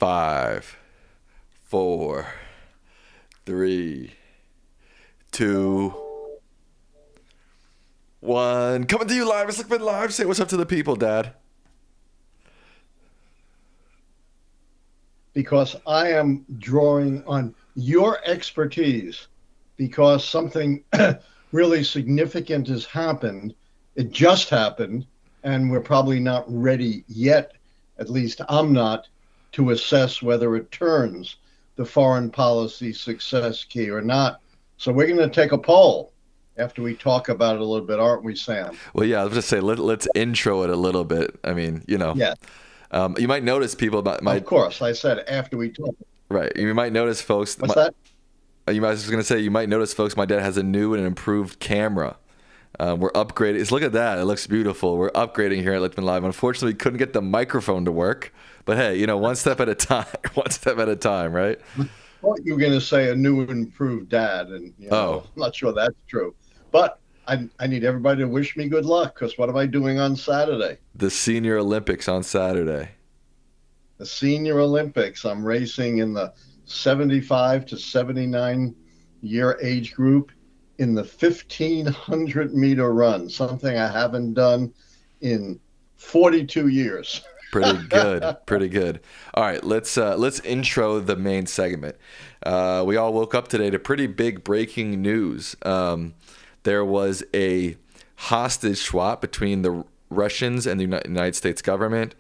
5, 4, 3, 2, 1. Coming to you live. It's Lichtman Live. Say what's up to the people, Dad. Because I am drawing on your expertise, because something really significant has happened. It just happened, and we're probably not ready yet, at least I'm not, to assess whether it turns the foreign policy success key or not. So we're going to take a poll after we talk about it a little bit, aren't we, Sam? Well, yeah, I was just say let's intro it a little bit. I mean, Yeah. You might notice people might. Of course, I said after we talk. Right. You might notice, folks. What's that? I was going to say you might notice, folks. My dad has a new and improved camera. We're upgrading. Look at that. It looks beautiful. We're upgrading here at Lichtman Live. Unfortunately, we couldn't get the microphone to work. But hey, one step at a time. One step at a time, right? I thought you were going to say a new and improved dad, and I'm not sure that's true. But I need everybody to wish me good luck, because what am I doing on Saturday? The Senior Olympics on Saturday. The Senior Olympics. I'm racing in the 75 to 79 year age group in the 1,500 meter run, something I haven't done in 42 years. Pretty good. Pretty good. All right, let's intro the main segment. We all woke up today to pretty big breaking news. There was a hostage swap between the Russians and the United States government.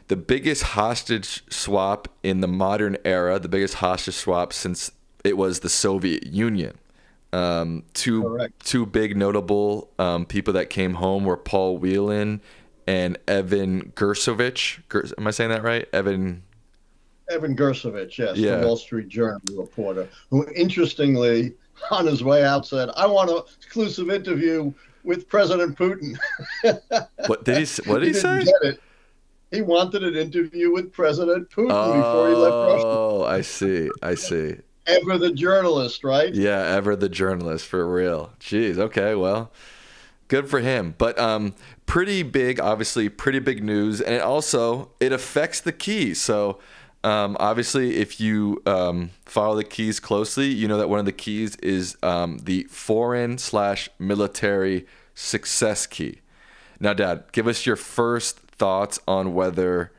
The biggest hostage swap in the modern era, the biggest hostage swap since it was the Soviet Union. Two big notable people that came home were Paul Whelan and Evan Gershkovich. Am I saying that right? Evan Gershkovich, yes, yeah. The Wall Street Journal reporter, who interestingly, on his way out, said, "I want an exclusive interview with President Putin." What did he say? Didn't get it. He wanted an interview with President Putin before he left Russia. Oh, I see. Ever the journalist, right? Yeah, ever the journalist, for real. Jeez, okay, well, good for him. But pretty big, obviously, pretty big news. And it affects the keys. So obviously, if you follow the keys closely, you know that one of the keys is the foreign/military success key. Now, Dad, give us your first thoughts on whether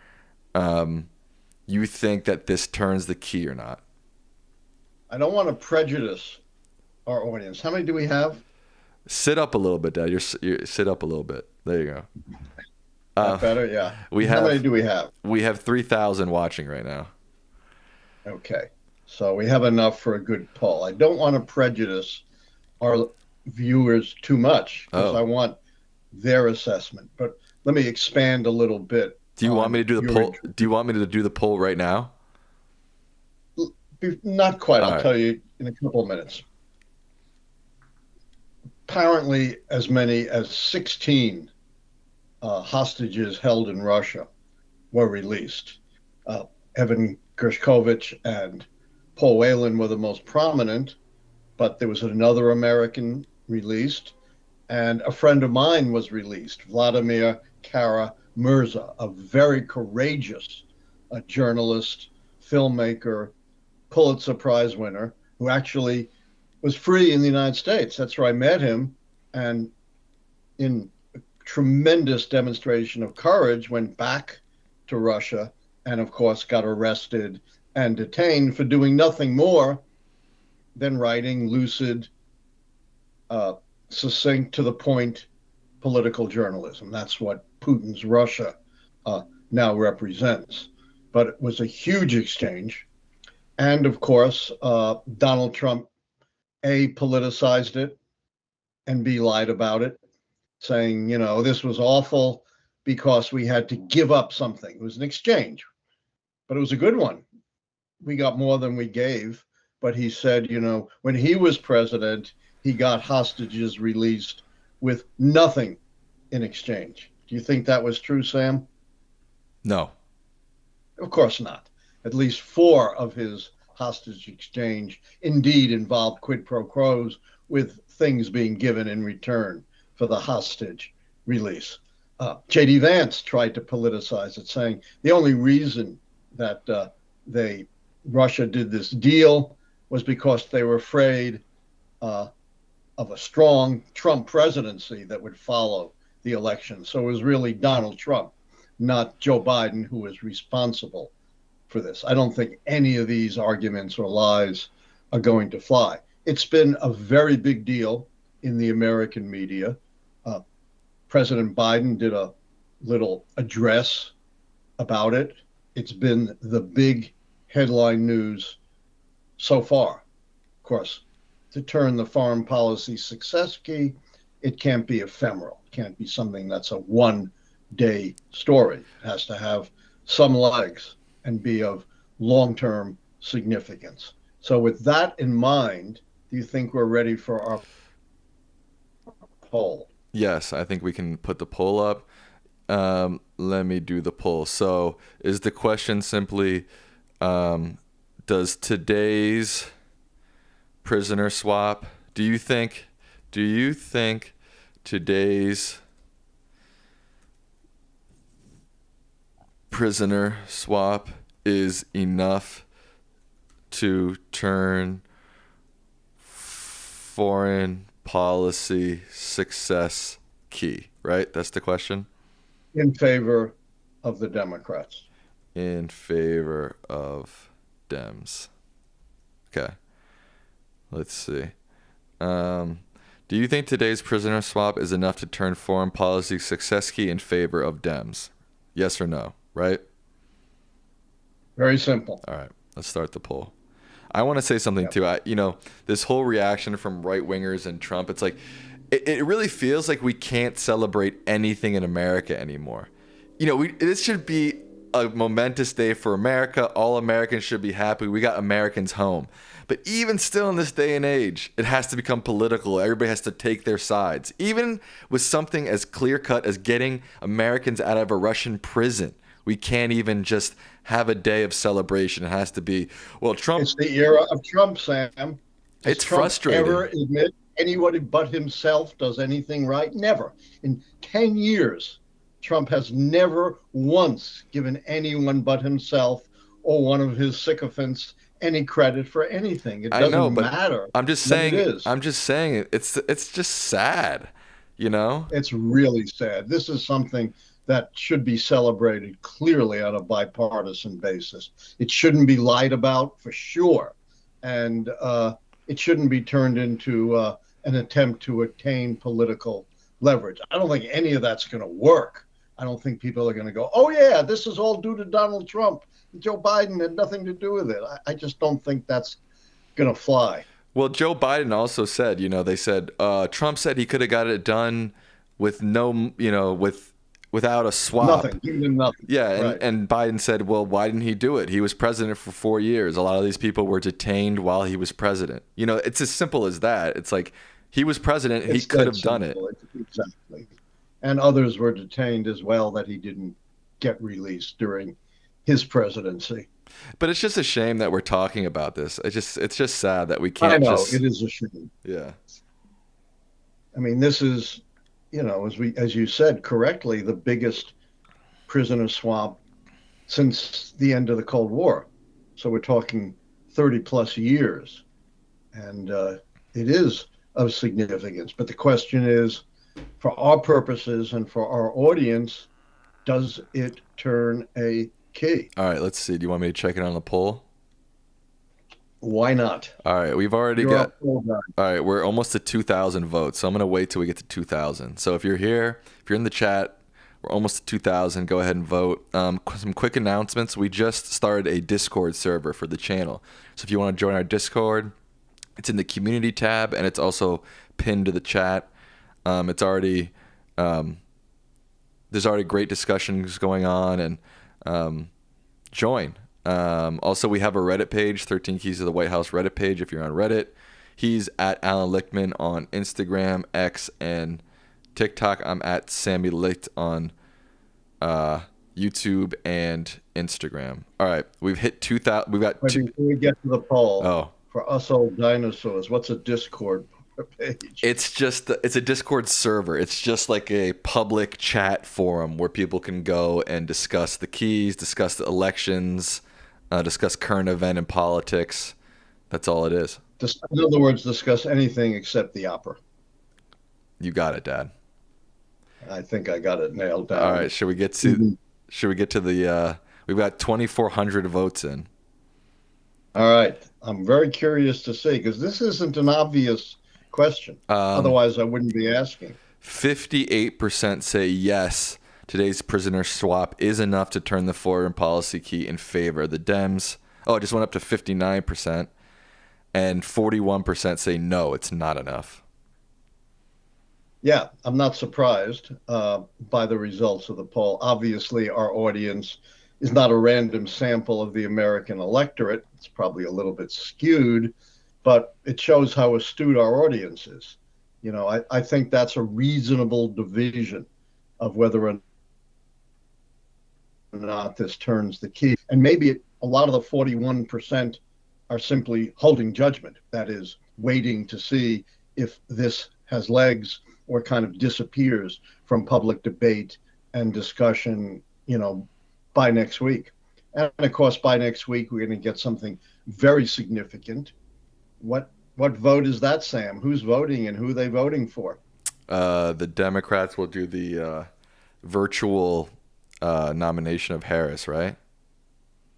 you think that this turns the key or not. I don't want to prejudice our audience. How many do we have? Sit up a little bit, Dad. You sit up a little bit. There you go. Better, yeah. How many do we have? We have 3,000 watching right now. Okay, so we have enough for a good poll. I don't want to prejudice our viewers too much, because I want their assessment. But let me expand a little bit. Do you want me to do the poll? Do you want me to do the poll right now? Not quite. I'll right. tell you in a couple of minutes. Apparently, as many as 16 hostages held in Russia were released. Evan Gershkovich and Paul Whelan were the most prominent, but there was another American released, and a friend of mine was released, Vladimir Kara-Murza, a very courageous journalist, filmmaker, Pulitzer Prize winner, who actually was free in the United States. That's where I met him, and in a tremendous demonstration of courage, went back to Russia and, of course, got arrested and detained for doing nothing more than writing lucid, succinct, to the point political journalism. That's what Putin's Russia now represents. But it was a huge exchange. And of course, Donald Trump, A, politicized it, and B, lied about it, saying, this was awful because we had to give up something. It was an exchange, but it was a good one. We got more than we gave. But he said, when he was president, he got hostages released with nothing in exchange. Do you think that was true, Sam? No. Of course not. At least 4 of his hostage exchange indeed involved quid pro quos, with things being given in return for the hostage release. J.D. Vance tried to politicize it, saying the only reason that Russia did this deal was because they were afraid of a strong Trump presidency that would follow the election. So it was really Donald Trump, not Joe Biden, who was responsible for this. I don't think any of these arguments or lies are going to fly. It's been a very big deal in the American media. President Biden did a little address about it. It's been the big headline news so far. Of course, to turn the foreign policy success key, it can't be ephemeral. It can't be something that's a one-day story. It has to have some legs and be of long-term significance. So with that in mind, do you think we're ready for our poll? Yes, I think we can put the poll up. Let me do the poll. So is the question simply, does today's prisoner swap, do you think today's prisoner swap is enough to turn foreign policy success key, right? That's the question. In favor of the Democrats. In favor of Dems. Okay. Let's see. Do you think today's prisoner swap is enough to turn foreign policy success key in favor of Dems? Yes or no, right? Very simple. All right. Let's start the poll. I want to say something too. This whole reaction from right wingers and Trump, it's like, it really feels like we can't celebrate anything in America anymore. This should be a momentous day for America. All Americans should be happy. We got Americans home. But even still in this day and age, it has to become political. Everybody has to take their sides. Even with something as clear-cut as getting Americans out of a Russian prison, we can't even just have a day of celebration. It has to be, well, Trump... It's the era of Trump, Sam. It's frustrating. Ever admit anybody but himself does anything right? Never. In 10 years, Trump has never once given anyone but himself or one of his sycophants any credit for anything. It doesn't matter. I'm just saying. It's just sad, It's really sad. This is something that should be celebrated clearly on a bipartisan basis. It shouldn't be lied about for sure, and it shouldn't be turned into an attempt to attain political leverage. I don't think any of that's going to work. I don't think people are going to go, oh yeah, this is all due to Donald Trump. Joe Biden had nothing to do with it. I just don't think that's going to fly. Well, Joe Biden also said, they said, Trump said he could have got it done with without a swap. Nothing. Give him nothing. Yeah, and Biden said, well, why didn't he do it? He was president for 4 years. A lot of these people were detained while he was president. It's as simple as that. It's like he was president. He could have done it. Exactly. And others were detained as well that he didn't get released during his presidency. But it's just a shame that we're talking about this. It's just sad that we can't. I know, it is a shame. Yeah. I mean, this is, as you said correctly, the biggest prisoner swap since the end of the Cold War. So we're talking 30 plus years. And it is of significance. But the question is, for our purposes and for our audience, does it turn a key? All right, let's see. Do you want me to check it on the poll? Why not? All right, we've already got... All right, we're almost at 2,000 votes, so I'm going to wait till we get to 2,000. So if you're here, if you're in the chat, we're almost at 2,000. Go ahead and vote. Some quick announcements. We just started a Discord server for the channel. So if you want to join our Discord, it's in the community tab, and it's also pinned to the chat. It's already... there's already great discussions going on, and join. Also, we have a Reddit page, 13 Keys to the White House Reddit page if you're on Reddit. He's at Allan Lichtman on Instagram, X, and TikTok. I'm at Sammy Licht on YouTube and Instagram. All right, we've hit 2,000. We've got Before we get to the poll, for us old dinosaurs, what's a Discord page? It's a Discord server. It's just like a public chat forum where people can go and discuss the keys, discuss the elections, discuss current event and politics. That's all it is. In other words, discuss anything except the opera. You got it, Dad. I think I got it nailed down. All right, should we get to the we've got 2,400 votes in. All right. I'm very curious to see, because this isn't an obvious question. Otherwise, I wouldn't be asking. 58% say yes, today's prisoner swap is enough to turn the foreign policy key in favor of the Dems. Oh, it just went up to 59%. And 41% say no, it's not enough. Yeah, I'm not surprised by the results of the poll. Obviously, our audience is not a random sample of the American electorate. It's probably a little bit skewed, but it shows how astute our audience is. You know, I think that's a reasonable division of whether or not this turns the key. And maybe a lot of the 41% are simply holding judgment. That is, waiting to see if this has legs or kind of disappears from public debate and discussion, you know, by next week. And of course, by next week, we're going to get something very significant. What vote is that, Sam? Who's voting and who are they voting for? The Democrats will do the virtual nomination of Harris, right?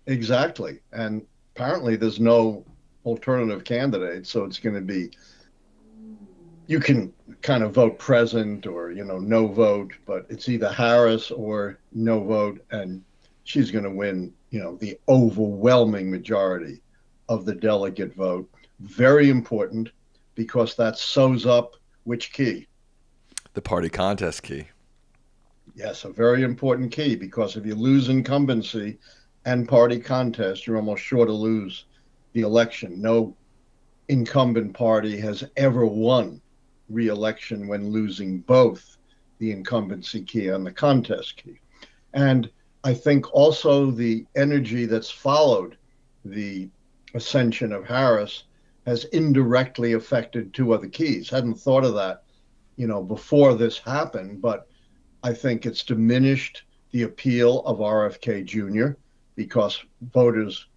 Exactly. And apparently there's no alternative candidate, so it's going to be, you can kind of vote present or, you know, no vote, but it's either Harris or no vote, and she's going to win, you know, the overwhelming majority of the delegate vote. Very important, because that sews up which key? The party contest key. Yes, a very important key, because if you lose incumbency and party contest, you're almost sure to lose the election. No incumbent party has ever won re-election when losing both the incumbency key and the contest key. And I think also the energy that's followed the ascension of Harris has indirectly affected two other keys. Hadn't thought of that, you know, before this happened, but I think it's diminished the appeal of RFK Jr. because voters,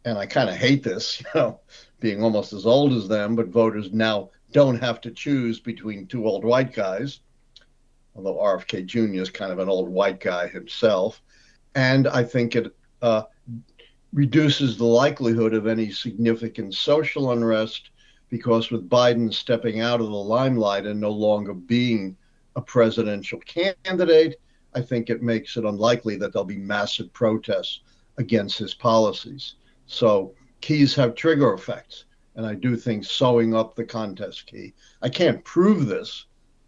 and I kind of hate this, you know, being almost as old as them, but voters now don't have to choose between two old white guys, although RFK Jr. is kind of an old white guy himself. And I think it reduces the likelihood of any significant social unrest, because with Biden stepping out of the limelight and no longer being a presidential candidate, I think it makes it unlikely that there'll be massive protests against his policies. So keys have trigger effects, and I do think sewing up the contest key. I can't prove this,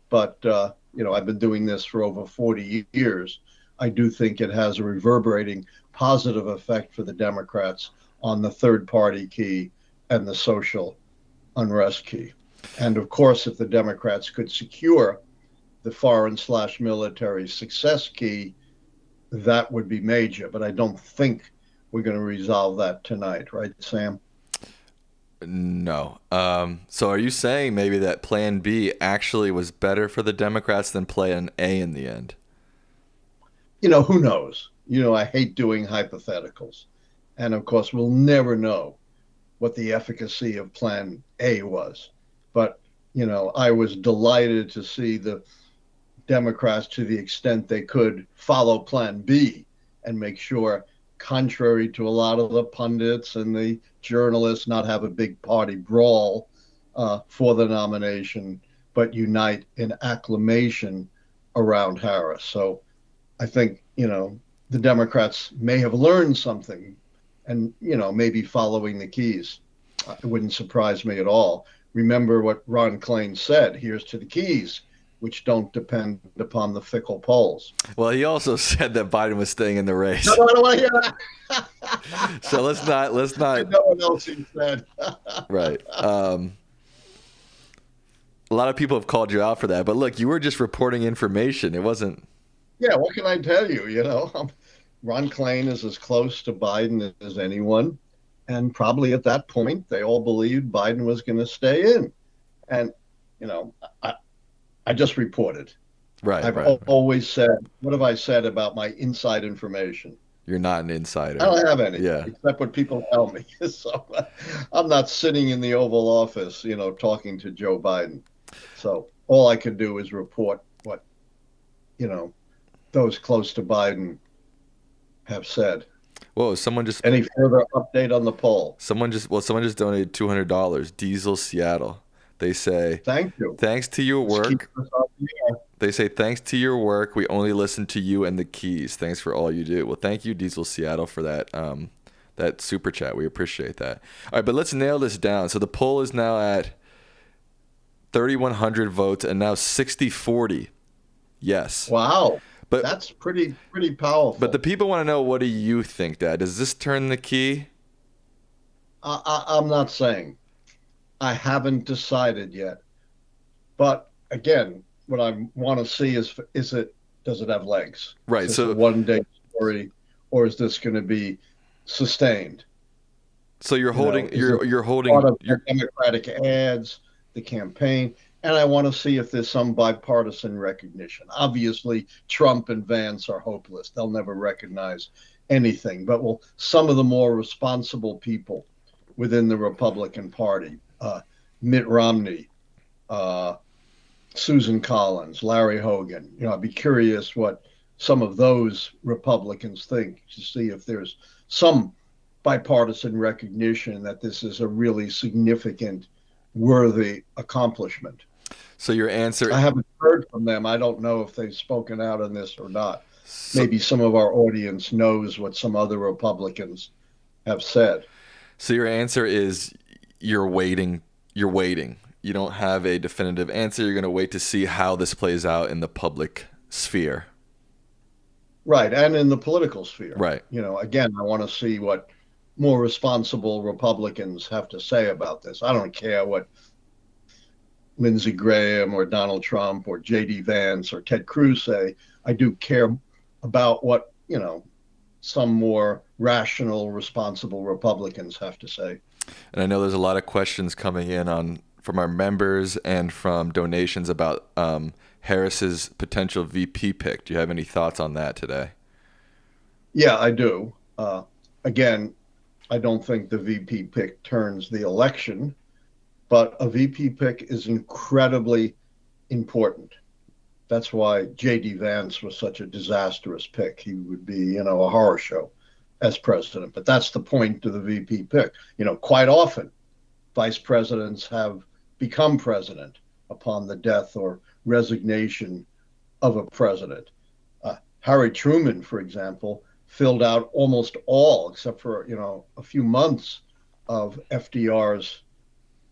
but you know, I've been doing this for over 40 years. I do think it has a reverberating positive effect for the Democrats on the third party key and the social unrest key. And of course, if the Democrats could secure the foreign/military success key, that would be major. But I don't think we're going to resolve that tonight, right, Sam? No. So are you saying maybe that Plan B actually was better for the Democrats than Plan A in the end? You know, who knows? You know, I hate doing hypotheticals. And of course, we'll never know what the efficacy of Plan A was. But, you know, I was delighted to see the Democrats, to the extent they could, follow Plan B and make sure, contrary to a lot of the pundits and the journalists, not have a big party brawl for the nomination, but unite in acclamation around Harris. So I think, you know, the Democrats may have learned something and, you know, maybe following the keys. It wouldn't surprise me at all. Remember what Ron Klain said, here's to the keys, which don't depend upon the fickle polls. Well, he also said that Biden was staying in the race. No, I don't want to hear that. So let's not. No one else he said. Right. A lot of people have called you out for that, but look, you were just reporting information. It wasn't. Yeah, what can I tell you? You know, Ron Klain is as close to Biden as anyone. And probably at that point, they all believed Biden was going to stay in. And, you know, I just reported. Right. I've always said, what have I said about my inside information? You're not an insider. I don't have any, Yeah. except what people tell me. So I'm not sitting in the Oval Office, talking to Joe Biden. So all I can do is report what, you know, those close to Biden have said. Whoa, someone just Any further update on the poll? someone just donated $200. Diesel Seattle. They say, Thank you. thanks to your Let's keep work. this on the air. They say, thanks to your work, we only listen to you and the Keys. Thanks for all you do. Well, thank you, Diesel Seattle, for that super chat. We appreciate that. All right, but let's nail this down. So the poll is now at 3,100 votes and now 60-40. Yes. Wow. But That's pretty powerful. But the people want to know, what do you think, Dad? Does this turn the key? I'm not saying. I haven't decided yet. But again, what I want to see is does it have legs? Right. Is So this a one-day story, or is this going to be sustained? So you're holding you're holding Part of the Democratic ads, the campaign, and I want to see if there's some bipartisan recognition. Obviously, Trump and Vance are hopeless; they'll never recognize anything. But will some of the more responsible people within the Republican Party, Mitt Romney, Susan Collins, Larry Hogan, I'd be curious what some of those Republicans think, to see if there's some bipartisan recognition that this is a really significant, worthy accomplishment. So your answer... I haven't heard from them. I don't know if they've spoken out on this or not. Maybe some of our audience knows what some other Republicans have said. So your answer is you're waiting. You're waiting. You don't have a definitive answer. You're going to wait to see how this plays out in the public sphere. Right, and in the political sphere. Right. Again, I want to see what more responsible Republicans have to say about this. I don't care what Lindsey Graham or Donald Trump or J.D. Vance or Ted Cruz say. I do care about what, some more rational, responsible Republicans have to say. And I know there's a lot of questions coming in from our members and from donations about Harris's potential VP pick. Do you have any thoughts on that today? Yeah, I do. Again, I don't think the VP pick turns the election, but a VP pick is incredibly important. That's why J.D. Vance was such a disastrous pick. He would be, a horror show as president. But that's the point of the VP pick. Quite often, vice presidents have become president upon the death or resignation of a president. Harry Truman, for example, filled out almost all, except for, a few months of FDR's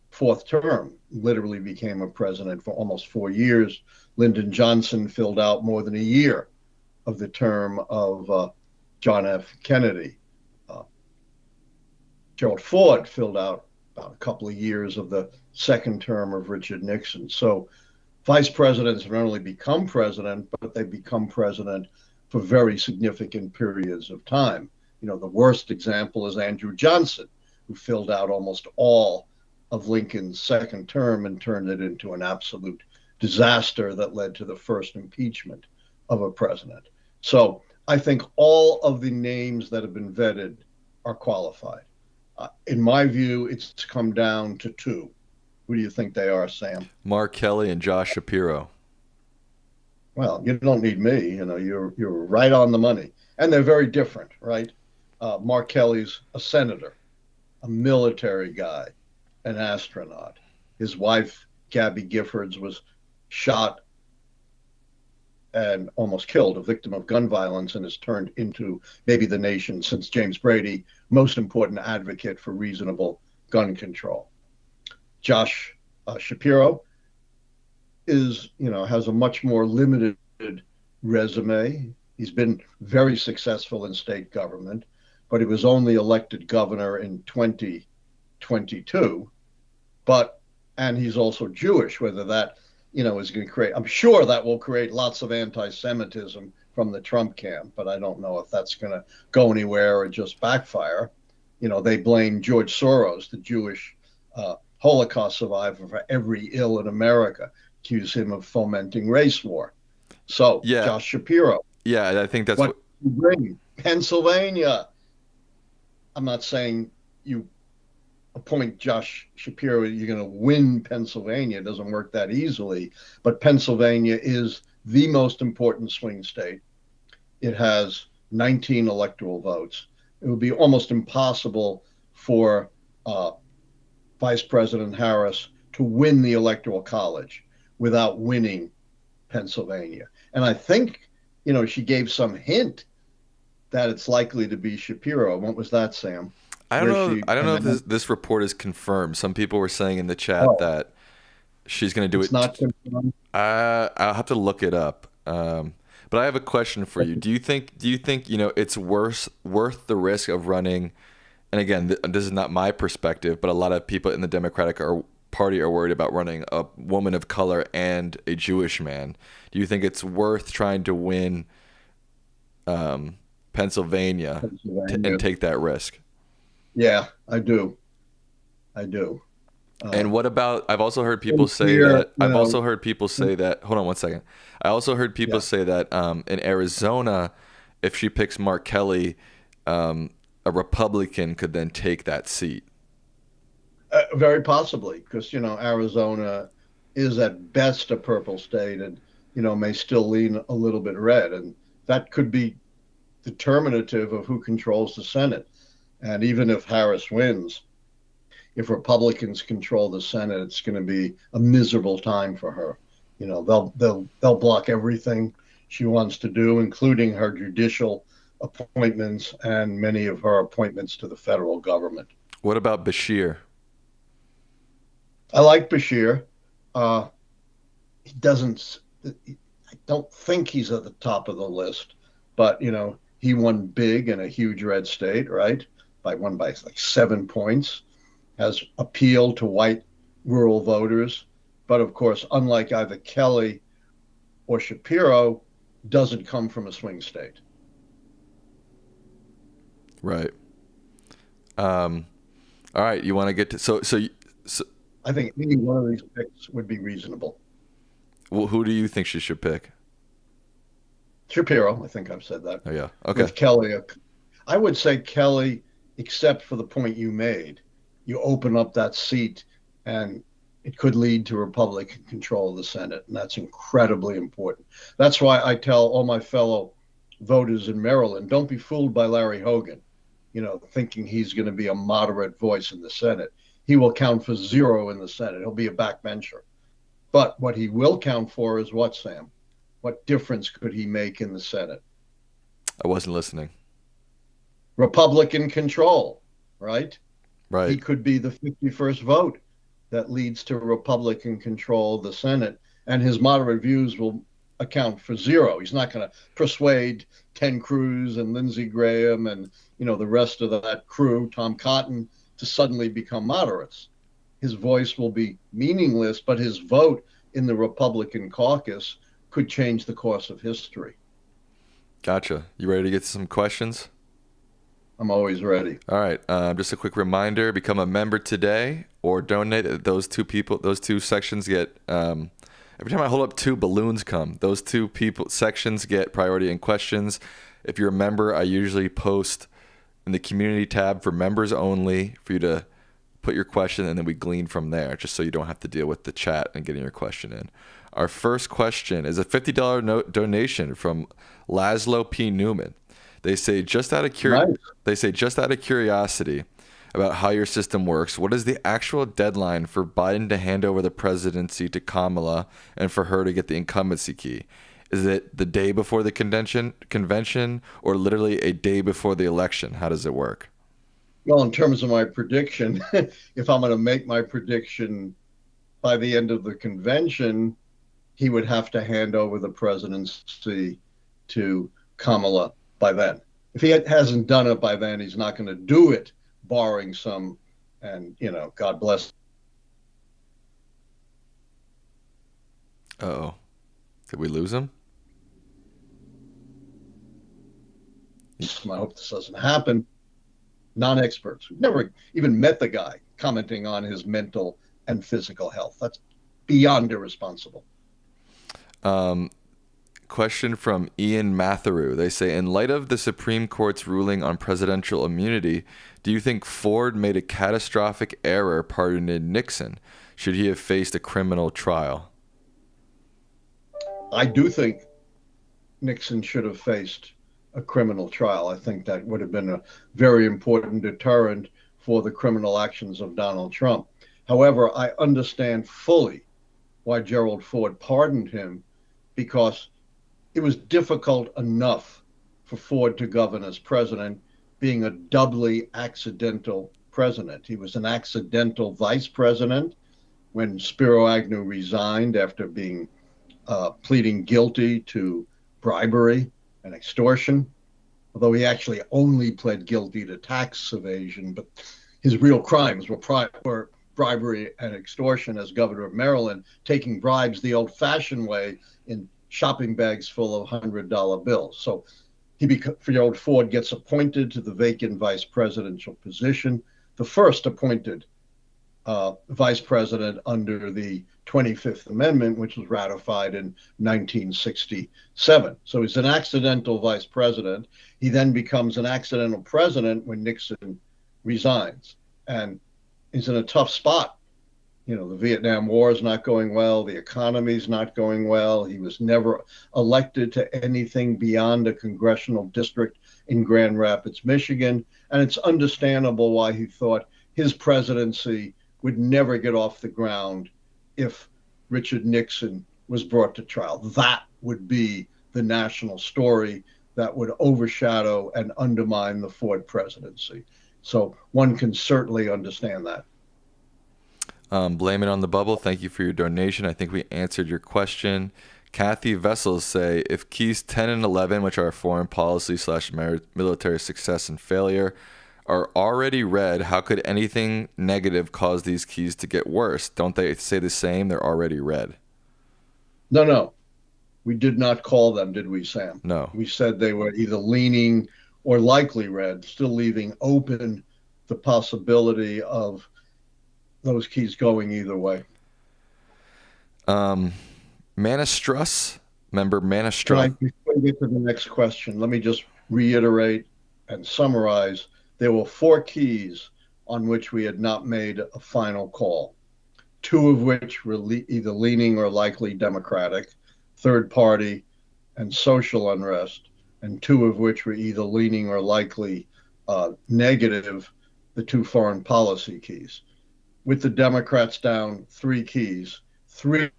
fourth term, literally became a president for almost 4 years. Lyndon Johnson filled out more than a year of the term of John F. Kennedy. Gerald Ford filled out about a couple of years of the second term of Richard Nixon. So vice presidents not only become president, but they become president for very significant periods of time. The worst example is Andrew Johnson, who filled out almost all of Lincoln's second term and turned it into an absolute disaster that led to the first impeachment of a president. So I think all of the names that have been vetted are qualified. In my view, it's come down to two. Who do you think they are, Sam? Mark Kelly and Josh Shapiro. Well, you don't need me. You're right on the money. And they're very different, right? Mark Kelly's a senator, a military guy, an astronaut. His wife, Gabby Giffords, was shot and almost killed, a victim of gun violence, and has turned into maybe the nation's, since James Brady, most important advocate for reasonable gun control. Josh Shapiro has a much more limited resume. He's been very successful in state government, but he was only elected governor in 2022. And he's also Jewish, whether that is going to create, I'm sure that will create lots of anti-Semitism from the Trump camp, but I don't know if that's going to go anywhere or just backfire. They blame George Soros, the Jewish Holocaust survivor, for every ill in America, accuse him of fomenting race war. So, yeah. Josh Shapiro. Yeah, I think that's bring Pennsylvania. I'm not saying you appoint Josh Shapiro, you're going to win Pennsylvania. It doesn't work that easily. But Pennsylvania is the most important swing state. It has 19 electoral votes. It would be almost impossible for Vice President Harris to win the Electoral College without winning Pennsylvania. And I think, she gave some hint that it's likely to be Shapiro. What was that, Sam? I don't know. I don't know if this report is confirmed. Some people were saying in the chat that she's going to do it. It's not confirmed. I'll have to look it up. But I have a question for you. Do you think it's worth the risk of running? And again, this is not my perspective, but a lot of people in the Democratic Party are worried about running a woman of color and a Jewish man. Do you think it's worth trying to win Pennsylvania and take that risk? Yeah, I do. And what about? I've also heard people say that. I've also heard people say that. Hold on one second. I also heard people say that in Arizona, if she picks Mark Kelly, a Republican could then take that seat. Very possibly, because Arizona is at best a purple state, and may still lean a little bit red, and that could be determinative of who controls the Senate. And even if Harris wins, if Republicans control the Senate, it's going to be a miserable time for her. They'll block everything she wants to do, including her judicial appointments and many of her appointments to the federal government. What about Bashir? I like Bashir. I don't think he's at the top of the list, but he won big in a huge red state, right? Won by like 7 points, has appeal to white rural voters. But of course, unlike either Kelly or Shapiro, doesn't come from a swing state. Right. All right. You want to get to so I think any one of these picks would be reasonable. Well, who do you think she should pick? Shapiro. I think I've said that. Oh yeah. Okay. With Kelly, I would say Kelly, except for the point you made. You open up that seat, and it could lead to Republican control of the Senate, and that's incredibly important. That's why I tell all my fellow voters in Maryland, don't be fooled by Larry Hogan, thinking he's going to be a moderate voice in the Senate. He will count for 0 in the Senate. He'll be a backbencher. But what he will count for is what, Sam? What difference could he make in the Senate? I wasn't listening. Republican control, right? Right. He could be the 51st vote that leads to Republican control of the Senate, and his moderate views will account for 0. He's not going to persuade Ted Cruz and Lindsey Graham and the rest of that crew, Tom Cotton, to suddenly become moderates. His voice will be meaningless, but his vote in the Republican caucus could change the course of history. Gotcha. You ready to get to some questions? I'm always ready. All right. Just a quick reminder: become a member today or donate. Those two sections get. Every time I hold up 2 balloons come. Those 2 sections get priority in questions. If you're a member, I usually post in the community tab for members only for you to put your question, and then we glean from there, just so you don't have to deal with the chat and getting your question in. Our first question is a $50 donation from Laszlo P. Newman. They say just out of curiosity about how your system works, what is the actual deadline for Biden to hand over the presidency to Kamala and for her to get the incumbency key? Is it the day before the convention or literally a day before the election? How does it work? Well, in terms of my prediction, if I'm going to make my prediction by the end of the convention, he would have to hand over the presidency to Kamala by then. If he hasn't done it by then, he's not going to do it, barring some, and God bless. Uh-oh. Did we lose him? I hope this doesn't happen. Non-experts who've never even met the guy commenting on his mental and physical health. That's beyond irresponsible. Question from Ian Matheru. They say, in light of the Supreme Court's ruling on presidential immunity, do you think Ford made a catastrophic error pardoning Nixon? Should he have faced a criminal trial? I do think Nixon should have faced a criminal trial. I think that would have been a very important deterrent for the criminal actions of Donald Trump. However, I understand fully why Gerald Ford pardoned him, because it was difficult enough for Ford to govern as president, being a doubly accidental president. He was an accidental vice president when Spiro Agnew resigned after being pleading guilty to bribery and extortion, although he actually only pled guilty to tax evasion, but his real crimes were bribery and extortion as governor of Maryland, taking bribes the old-fashioned way in shopping bags full of $100 bills. So Gerald Ford gets appointed to the vacant vice presidential position, the first appointed vice president under the 25th Amendment, which was ratified in 1967. So he's an accidental vice president. He then becomes an accidental president when Nixon resigns, and he's in a tough spot. You know, the Vietnam War is not going well. The economy is not going well. He was never elected to anything beyond a congressional district in Grand Rapids, Michigan. And it's understandable why he thought his presidency would never get off the ground if Richard Nixon was brought to trial. That would be the national story that would overshadow and undermine the Ford presidency. So one can certainly understand that. Blame it on the bubble. Thank you for your donation. I think we answered your question. Kathy Vessels say, if keys 10 and 11, which are foreign policy / military success and failure, are already read, how could anything negative cause these keys to get worse? Don't they say the same? They're already read. No. We did not call them, did we, Sam? No. We said they were either leaning or likely read, still leaving open the possibility of those keys going either way. Manistrus, member Manistrus. Before we get to the next question, let me just reiterate and summarize. There were 4 keys on which we had not made a final call, 2 of which were either leaning or likely Democratic, third party, and social unrest, and 2 of which were either leaning or likely negative, the 2 foreign policy keys. With the Democrats down 3 keys, 3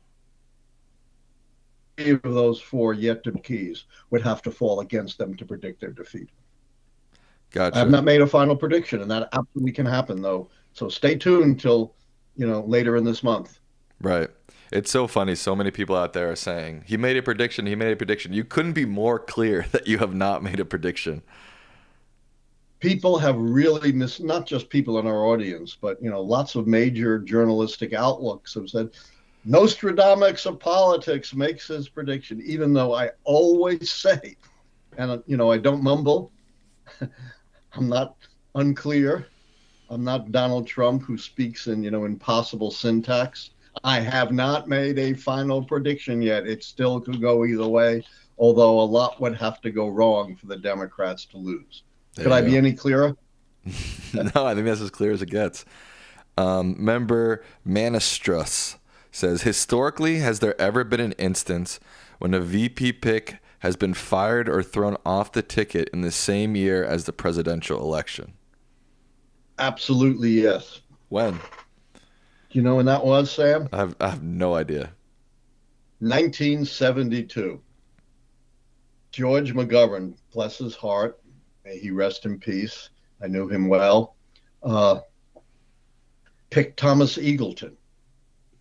of those 4 yet to be keys would have to fall against them to predict their defeat. Gotcha. I have not made a final prediction, and that absolutely can happen, though. So stay tuned till, later in this month. Right. It's so funny. So many people out there are saying, he made a prediction. You couldn't be more clear that you have not made a prediction. People have really not just people in our audience, but, lots of major journalistic outlooks have said, Nostradamus of politics makes his prediction, even though I always say, and, I don't mumble, I'm not unclear. I'm not Donald Trump who speaks in, impossible syntax. I have not made a final prediction yet. It still could go either way, although a lot would have to go wrong for the Democrats to lose. Could I be any clearer? No, I think that's as clear as it gets. Member Manistrus says, historically, has there ever been an instance when a VP pick has been fired or thrown off the ticket in the same year as the presidential election? Absolutely, yes. When? Do you know when that was, Sam? I have no idea. 1972. George McGovern, bless his heart, may he rest in peace, I knew him well, picked Thomas Eagleton,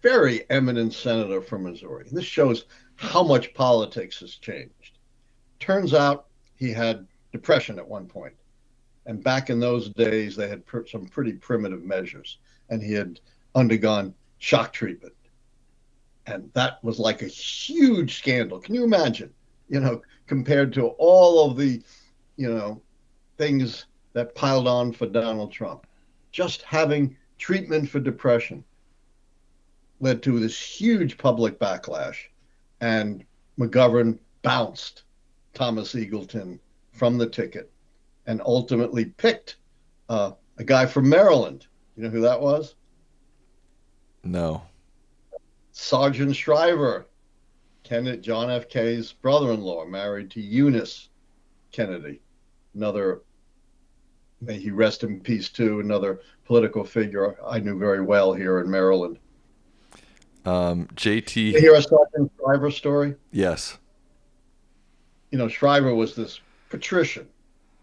very eminent senator from Missouri. This shows how much politics has changed. Turns out he had depression at one point. And back in those days, they had some pretty primitive measures. And he had undergone shock treatment. And that was like a huge scandal. Can you imagine, compared to all of the, things that piled on for Donald Trump? Just having treatment for depression led to this huge public backlash. And McGovern bounced Thomas Eagleton from the ticket and ultimately picked a guy from Maryland. You know who that was? No. Sergeant Shriver, John F. Kennedy's brother-in-law, married to Eunice Kennedy, another, may he rest in peace too, another political figure I knew very well here in Maryland. JT. You hear a Sergeant Shriver story? Yes. You know, Shriver was this patrician,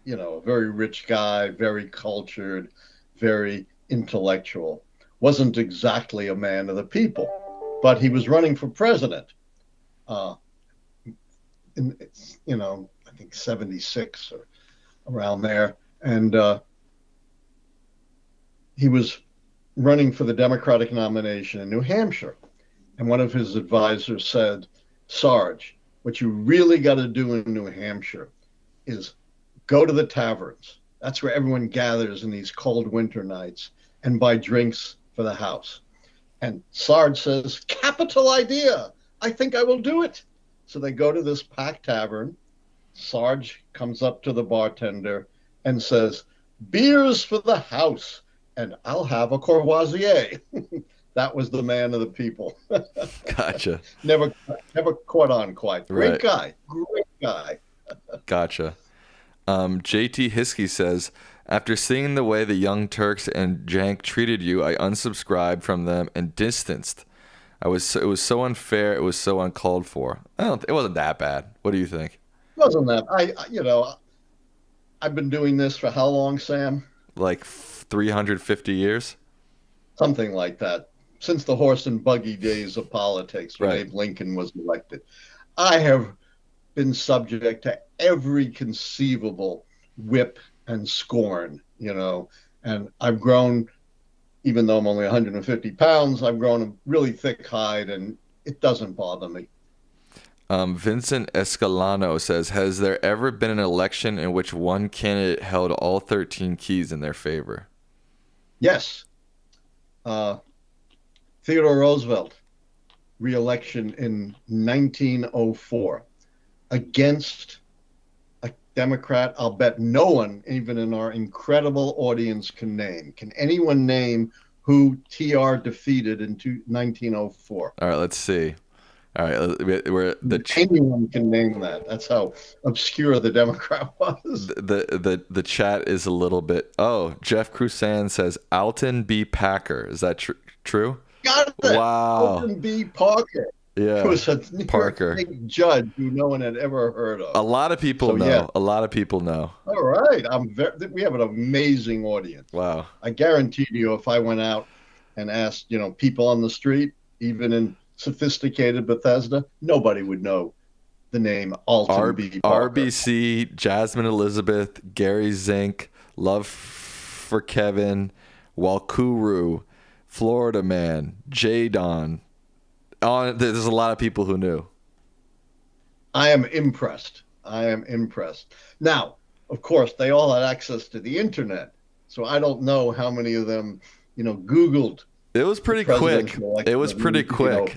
you know, a very rich guy, very cultured, very intellectual. Wasn't exactly a man of the people, but he was running for president. You know, I think 76 or around there. And he was running for the Democratic nomination in New Hampshire. And one of his advisors said, Sarge, what you really got to do in New Hampshire is go to the taverns. That's where everyone gathers in these cold winter nights and buy drinks for the house. And Sarge says, capital idea. I think I will do it. So they go to this packed tavern. Sarge comes up to the bartender and says, beers for the house, and I'll have a Courvoisier. That was the man of the people. Gotcha. Never caught on quite. Great Right. guy. Great guy. Gotcha. JT Hiskey says, after seeing the way the Young Turks and Jank treated you, I unsubscribed from them and distanced. It was so unfair. It was so uncalled for. It wasn't that bad. What do you think? Wasn't that? I've been doing this for how long, Sam? Like 350 years? Something like that. Since the horse and buggy days of politics, when Right. Abe Lincoln was elected. I have been subject to every conceivable whip and scorn, you know, and I've grown, even though I'm only 150 pounds, I've grown a really thick hide, and it doesn't bother me. Vincent Escalano says, has there ever been an election in which one candidate held all 13 keys in their favor? Yes. Theodore Roosevelt, re-election in 1904 against a Democrat I'll bet no one, even in our incredible audience, can name. Can anyone name who TR defeated in 1904? All right, let's see. All right, Anyone can name that. That's how obscure the Democrat was. The chat is a little bit. Oh, Jeff Crusan says Alton B. Packer. Is that true? Got it. Wow. Alton B. Parker. Yeah. Who was a New Parker. York State judge who no one had ever heard of. A lot of people know. Yeah. A lot of people know. All right. We have an amazing audience. Wow. I guarantee you, if I went out and asked, people on the street, even in sophisticated Bethesda, nobody would know the name Alton B. Parker. RBC, Jasmine Elizabeth, Gary Zink, Love for Kevin, Walkuru, Florida Man, J. Don. There's a lot of people who knew. I am impressed. Now, of course, they all had access to the internet, so I don't know how many of them, Googled. It was pretty quick. It was pretty quick.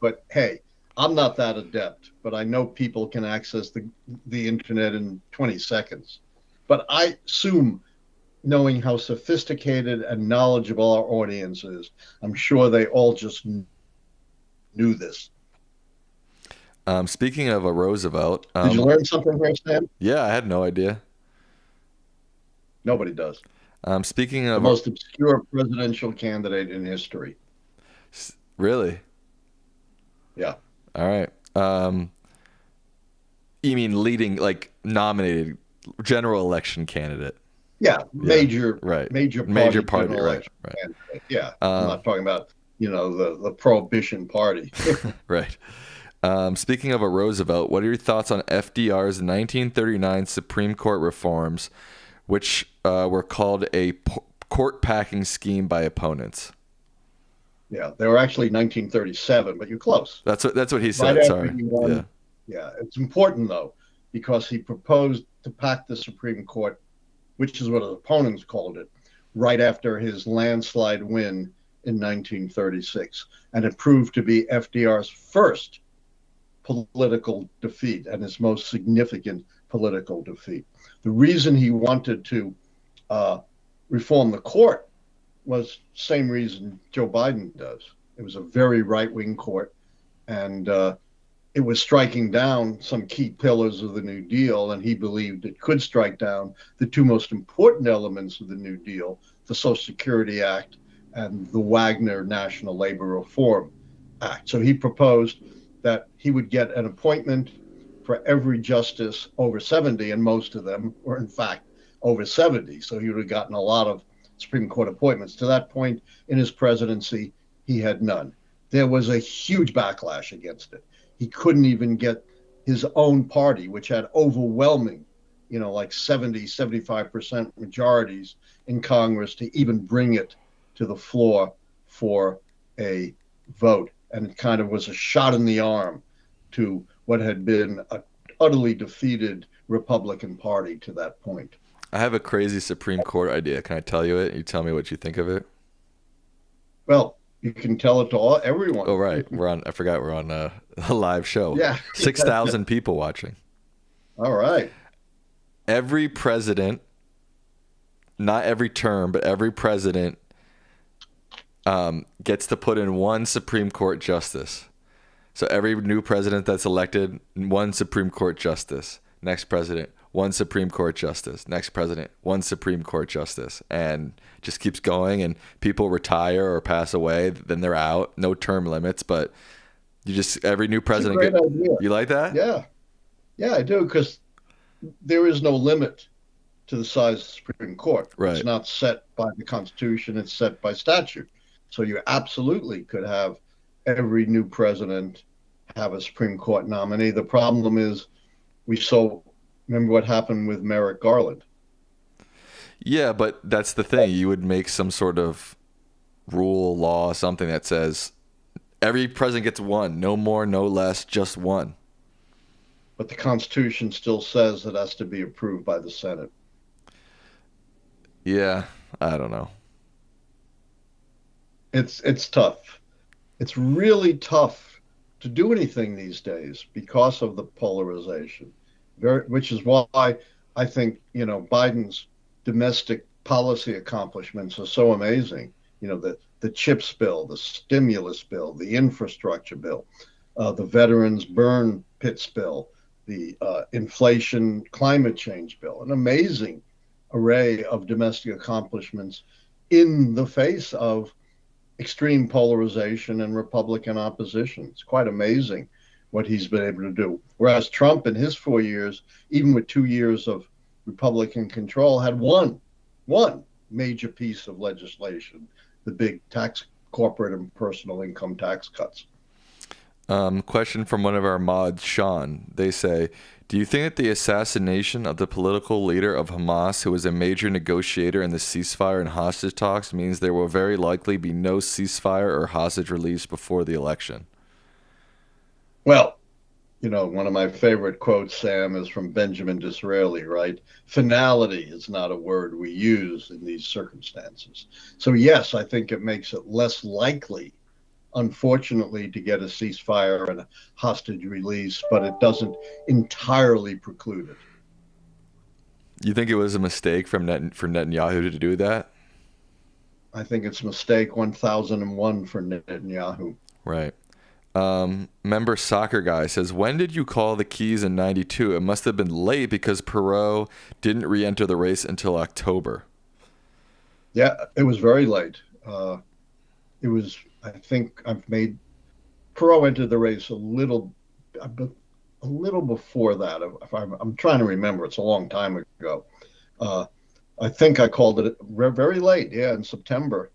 But hey, I'm not that adept, but I know people can access the internet in 20 seconds. But I assume, knowing how sophisticated and knowledgeable our audience is, I'm sure they all just knew this. Speaking of a Roosevelt. Did you learn something here, Sam? Yeah, I had no idea. Nobody does. Speaking of the most obscure presidential candidate in history. Really? Yeah. All right. You mean leading, like nominated general election candidate? Yeah, major right. Major party, right. Candidate. Yeah. I'm not talking about, the Prohibition Party. Right. Speaking of a Roosevelt, what are your thoughts on FDR's 1939 Supreme Court reforms, which were called a court packing scheme by opponents? Yeah, they were actually 1937, but you're close. That's what he said. Sorry. Yeah, it's important though, because he proposed to pack the Supreme Court, which is what his opponents called it, right after his landslide win in 1936, and it proved to be FDR's first political defeat and his most significant political defeat. The reason he wanted to reform the court was the same reason Joe Biden does. It was a very right-wing court, and it was striking down some key pillars of the New Deal, and he believed it could strike down the two most important elements of the New Deal, the Social Security Act and the Wagner National Labor Reform Act. So he proposed that he would get an appointment for every justice over 70, and most of them were, in fact, over 70. So he would have gotten a lot of Supreme Court appointments. To that point in his presidency, he had none. There was a huge backlash against it. He couldn't even get his own party, which had overwhelming, like 75% majorities in Congress, to even bring it to the floor for a vote. And it kind of was a shot in the arm to what had been an utterly defeated Republican Party to that point. I have a crazy Supreme Court idea. Can I tell you it? You tell me what you think of it. Well, you can tell it to everyone. Oh, right. I forgot we're on a live show. Yeah. 6,000 people watching. All right. Every president, not every term, but every president gets to put in one Supreme Court justice. So every new president that's elected, one Supreme Court justice. Next president, one Supreme Court justice. Next president, one Supreme Court justice. And just keeps going, and people retire or pass away, then they're out. No term limits, but every new president. That's a great idea. You like that? Yeah, I do, because there is no limit to the size of the Supreme Court. Right. It's not set by the Constitution, it's set by statute. So you absolutely could have every new president have a Supreme Court nominee. The problem is remember what happened with Merrick Garland. Yeah, but that's the thing. You would make some sort of rule, law, something that says every president gets one, no more, no less, just one. But the Constitution still says it has to be approved by the Senate. Yeah, I don't know. It's tough. It's really tough to do anything these days because of the polarization. Which is why I think, Biden's domestic policy accomplishments are so amazing. The CHIPS bill, the stimulus bill, the infrastructure bill, the veterans burn pits bill, the inflation climate change bill, an amazing array of domestic accomplishments in the face of extreme polarization and Republican opposition. It's quite amazing what he's been able to do. Whereas Trump in his 4 years, even with 2 years of Republican control, had one major piece of legislation, the big corporate and personal income tax cuts. Question from one of our mods, Sean. They say, do you think that the assassination of the political leader of Hamas, who was a major negotiator in the ceasefire and hostage talks, means there will very likely be no ceasefire or hostage release before the election? Well, one of my favorite quotes, Sam, is from Benjamin Disraeli, right? Finality is not a word we use in these circumstances. So yes, I think it makes it less likely, unfortunately, to get a ceasefire and a hostage release, but it doesn't entirely preclude it. You think it was a mistake for Netanyahu to do that? I think it's mistake 1001 for Netanyahu. Right. Member Soccer Guy says, when did you call the Keys in 92? It must have been late because Perot didn't re-enter the race until October. Yeah, it was very late. It was, I think Perot entered the race a little before that. I'm trying to remember. It's a long time ago. I think I called it very late, in September.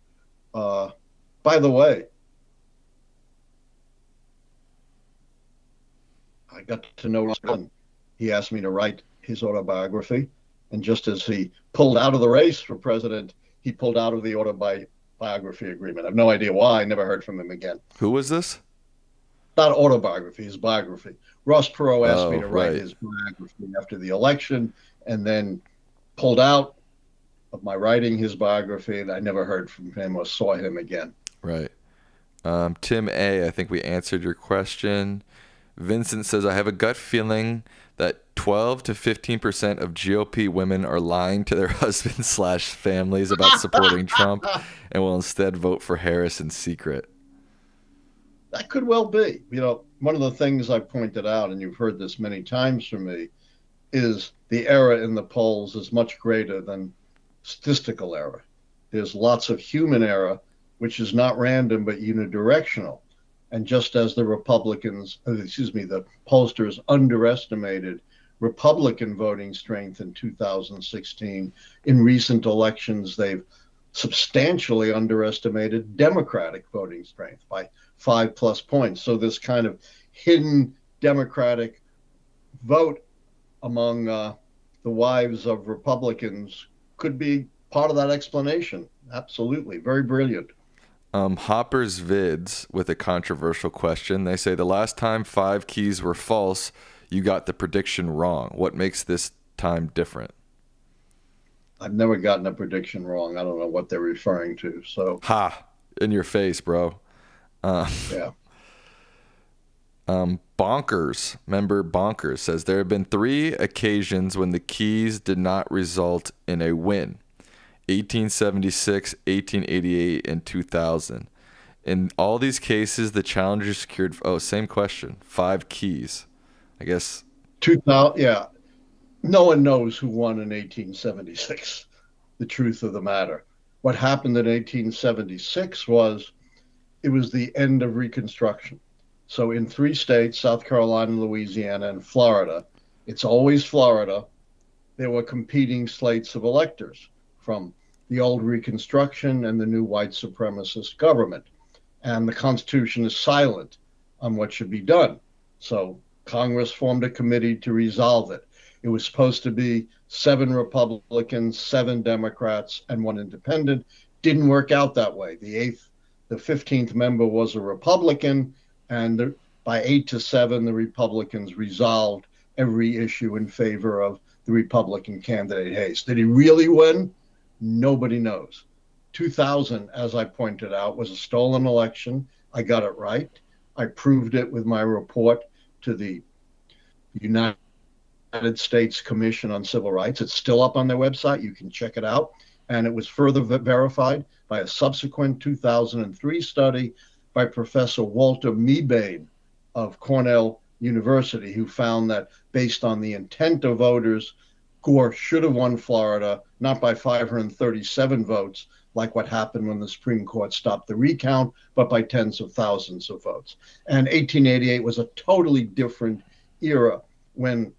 By the way, I got to know Ross Perot. He asked me to write his autobiography, and just as he pulled out of the race for president, he pulled out of the autobiography agreement. I have no idea why. I never heard from him again. Who was this? Not autobiography, his biography. Ross Perot asked me to write his biography after the election, and then pulled out of my writing his biography, and I never heard from him or saw him again. Right. Tim A., I think we answered your question. Vincent says, I have a gut feeling that 12 to 15% of GOP women are lying to their husbands/families about supporting Trump and will instead vote for Harris in secret. That could well be. One of the things I pointed out, and you've heard this many times from me, is the error in the polls is much greater than statistical error. There's lots of human error, which is not random but unidirectional. And just as the pollsters underestimated Republican voting strength in 2016, in recent elections, they've substantially underestimated Democratic voting strength by 5+ points. So this kind of hidden Democratic vote among the wives of Republicans could be part of that explanation. Absolutely. Very brilliant. Hopper's Vids with a controversial question. They say the last time 5 keys were false, you got the prediction wrong. What makes this time different? I've never gotten a prediction wrong. I don't know what they're referring to. So in your face, bro. Yeah. Bonkers, member Bonkers says there have been 3 occasions when the keys did not result in a win. 1876, 1888, and 2000. In all these cases, the challengers secured, same question, 5 keys. I guess. 2000, yeah. No one knows who won in 1876, the truth of the matter. What happened in 1876 was it was the end of Reconstruction. So in 3 states, South Carolina, Louisiana, and Florida, it's always Florida, there were competing slates of electors from the old Reconstruction and the new white supremacist government. And the Constitution is silent on what should be done. So Congress formed a committee to resolve it. It was supposed to be 7 Republicans, 7 Democrats, and 1 independent. Didn't work out that way. The 15th member was a Republican, and by 8-7, the Republicans resolved every issue in favor of the Republican candidate Hayes. Did he really win? Nobody knows. 2000, as I pointed out, was a stolen election. I got it right. I proved it with my report to the United States Commission on Civil Rights. It's still up on their website. You can check it out. And it was further verified by a subsequent 2003 study by Professor Walter Meebane of Cornell University, who found that based on the intent of voters, Gore should have won Florida, not by 537 votes, like what happened when the Supreme Court stopped the recount, but by tens of thousands of votes. And 1888 was a totally different era when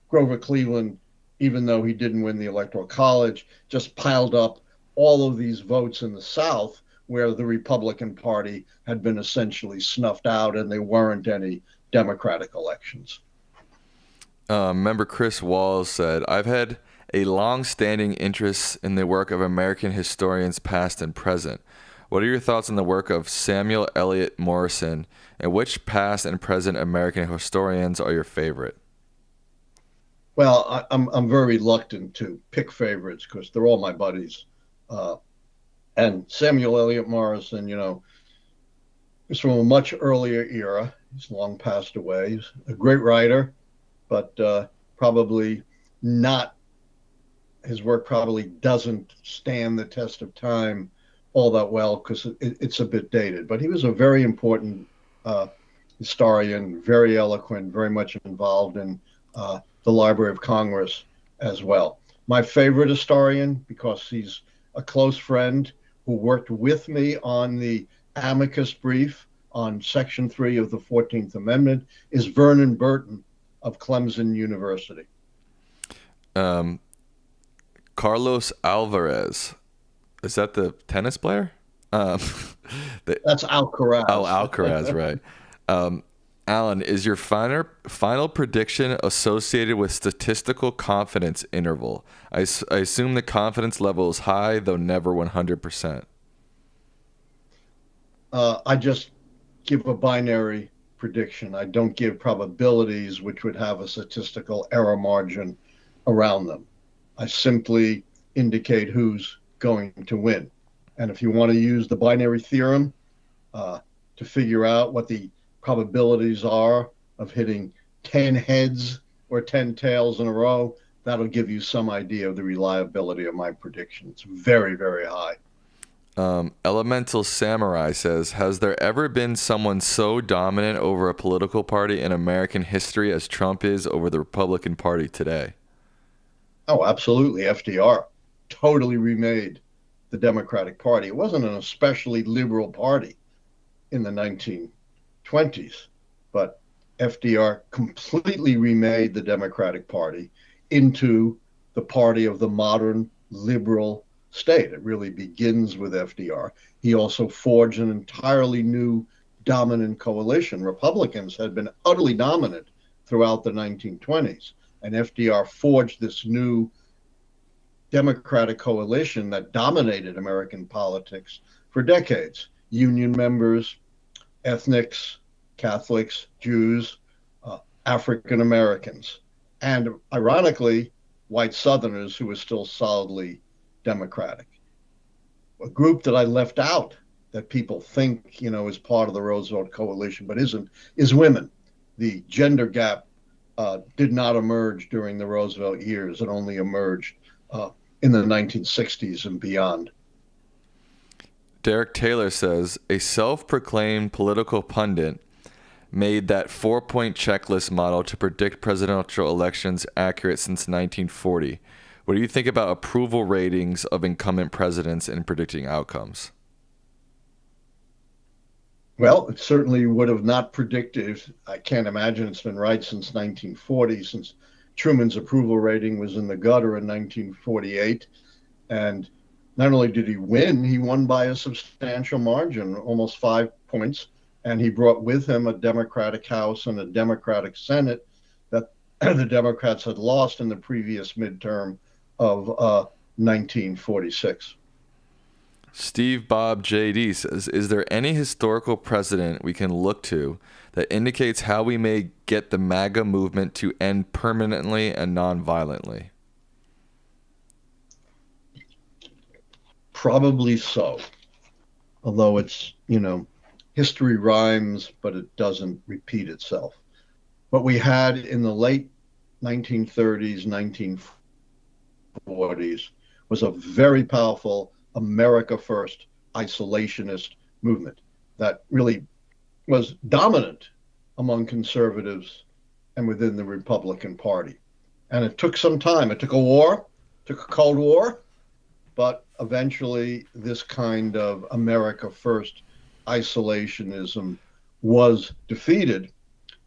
Grover Cleveland, even though he didn't win the Electoral College, just piled up all of these votes in the South where the Republican Party had been essentially snuffed out and there weren't any Democratic elections. Member Chris Walls said, I've had a long-standing interest in the work of American historians past and present. What are your thoughts on the work of Samuel Eliot Morison, and which past and present American historians are your favorite? Well, I'm very reluctant to pick favorites because they're all my buddies. And Samuel Eliot Morison, is from a much earlier era. He's long passed away. He's a great writer, but probably not. His work probably doesn't stand the test of time all that well because it's a bit dated. But he was a very important historian, very eloquent, very much involved in the Library of Congress as well. My favorite historian, because he's a close friend who worked with me on the amicus brief on Section 3 of the 14th Amendment, is Vernon Burton of Clemson University. Carlos Alvarez. Is that the tennis player? That's Alcaraz. Oh, Alcaraz, right. Allan, is your final prediction associated with statistical confidence interval? I assume the confidence level is high, though never 100%. I just give a binary prediction. I don't give probabilities which would have a statistical error margin around them. I simply indicate who's going to win. And if you want to use the binary theorem to figure out what the probabilities are of hitting 10 heads or 10 tails in a row, that'll give you some idea of the reliability of my prediction. It's very, very high. Elemental Samurai says, has there ever been someone so dominant over a political party in American history as Trump is over the Republican Party today? Oh, absolutely. FDR totally remade the Democratic Party. It wasn't an especially liberal party in the 1920s, but FDR completely remade the Democratic Party into the party of the modern liberal state. It really begins with FDR. He also forged an entirely new dominant coalition. Republicans had been utterly dominant throughout the 1920s, and FDR forged this new Democratic coalition that dominated American politics for decades. Union members, ethnics, Catholics, Jews, African Americans, and ironically, white Southerners who were still solidly Democratic. A group that I left out that people think, is part of the Roosevelt coalition, but isn't, is women. The gender gap did not emerge during the Roosevelt years. It only emerged in the 1960s and beyond. Derek Taylor says, a self-proclaimed political pundit made that 4-point checklist model to predict presidential elections accurate since 1940. What do you think about approval ratings of incumbent presidents in predicting outcomes? Well, it certainly would have not predicted. I can't imagine it's been right since 1940, since Truman's approval rating was in the gutter in 1948. And not only did he win, he won by a substantial margin, almost 5 points. And he brought with him a Democratic House and a Democratic Senate that the Democrats had lost in the previous midterm of 1946. Steve Bob JD says, is there any historical precedent we can look to that indicates how we may get the MAGA movement to end permanently and non-violently? Probably so. Although it's, history rhymes, but it doesn't repeat itself. What we had in the late 1930s, 1940s was a very powerful America First isolationist movement that really was dominant among conservatives and within the Republican Party. And it took some time. It took a war, took a Cold War, but eventually this kind of America First isolationism was defeated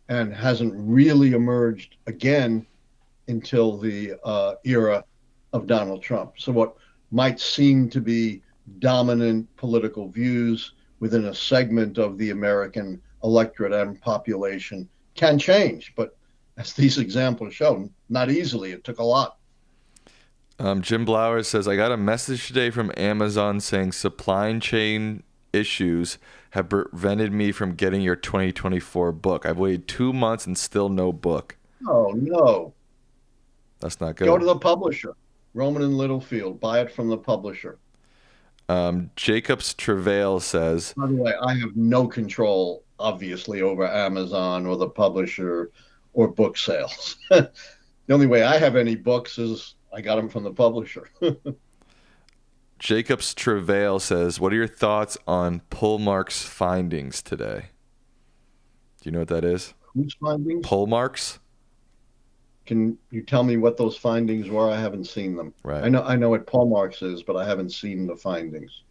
and hasn't really emerged again until the era of Donald Trump. So what might seem to be dominant political views within a segment of the American electorate and population can change. But as these examples show, not easily. It took a lot. Jim Blowers says, I got a message today from Amazon saying supply chain issues have prevented me from getting your 2024 book. I've waited 2 months and still no book. Oh, no. That's not good. Go to the publisher. Roman and Littlefield. Buy it from the publisher. Jacobs Travail says, by the way, I have no control, obviously, over Amazon or the publisher or book sales. The only way I have any books is I got them from the publisher. Jacobs Travail says, what are your thoughts on Polmark's findings today? Do you know what that is? Whose findings? Polmark's? Can you tell me what those findings were? I haven't seen them. Right. I know what Polmark's is, but I haven't seen the findings.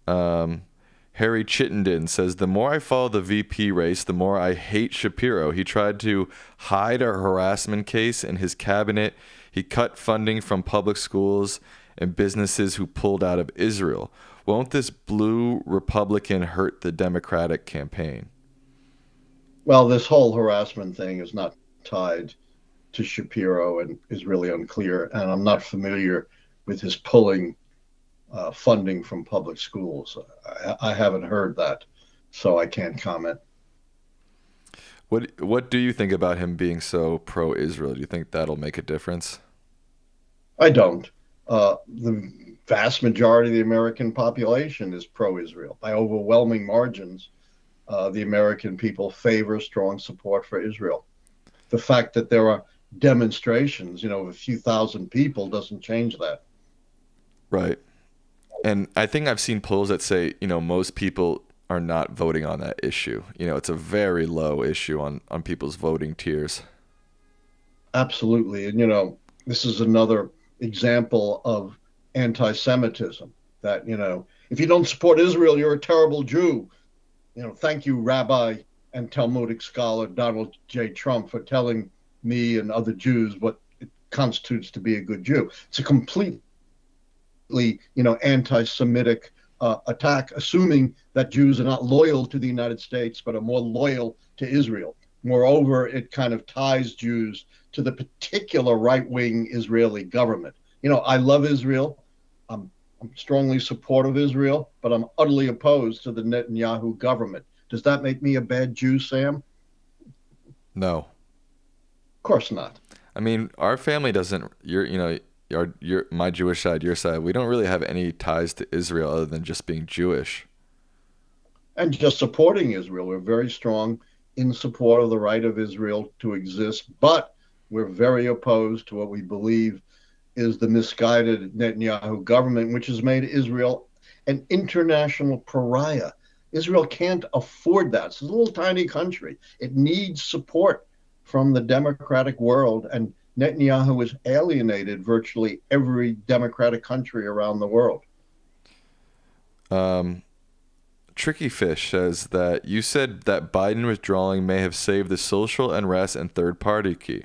Harry Chittenden says, the more I follow the VP race, the more I hate Shapiro. He tried to hide a harassment case in his cabinet. He cut funding from public schools and businesses who pulled out of Israel. Won't this blue Republican hurt the Democratic campaign? Well, this whole harassment thing is not tied to Shapiro and is really unclear. And I'm not familiar with his pulling funding from public schools. I haven't heard that, so I can't comment. What do you think about him being so pro-Israel? Do you think that'll make a difference? I don't. The vast majority of the American population is pro-Israel by overwhelming margins. the American people favor strong support for Israel. The fact that there are demonstrations, of a few thousand people doesn't change that. Right. And I think I've seen polls that say, most people are not voting on that issue. It's a very low issue on people's voting tiers. Absolutely. And, this is another example of anti-Semitism that, if you don't support Israel, you're a terrible Jew. Thank you, Rabbi and Talmudic scholar Donald J. Trump, for telling me and other Jews what it constitutes to be a good Jew. It's a completely, anti-Semitic attack, assuming that Jews are not loyal to the United States, but are more loyal to Israel. Moreover, it kind of ties Jews to the particular right-wing Israeli government. I love Israel. I'm strongly supportive of Israel, but I'm utterly opposed to the Netanyahu government. Does that make me a bad Jew, Sam? No. Of course not. I mean, our family doesn't, my Jewish side, your side, we don't really have any ties to Israel other than just being Jewish. And just supporting Israel. We're very strong in support of the right of Israel to exist, but we're very opposed to what we believe is the misguided Netanyahu government, which has made Israel an international pariah. Israel can't afford that. It's a little tiny country. It needs support from the democratic world, and Netanyahu has alienated virtually every democratic country around the world. Tricky Fish says that you said that Biden withdrawing may have saved the social unrest and third-party key.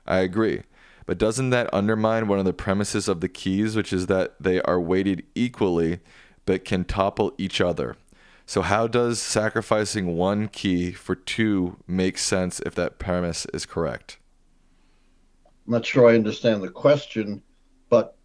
I agree. But doesn't that undermine one of the premises of the keys, which is that they are weighted equally but can topple each other? So how does sacrificing one key for two make sense if that premise is correct? I'm not sure I understand the question, but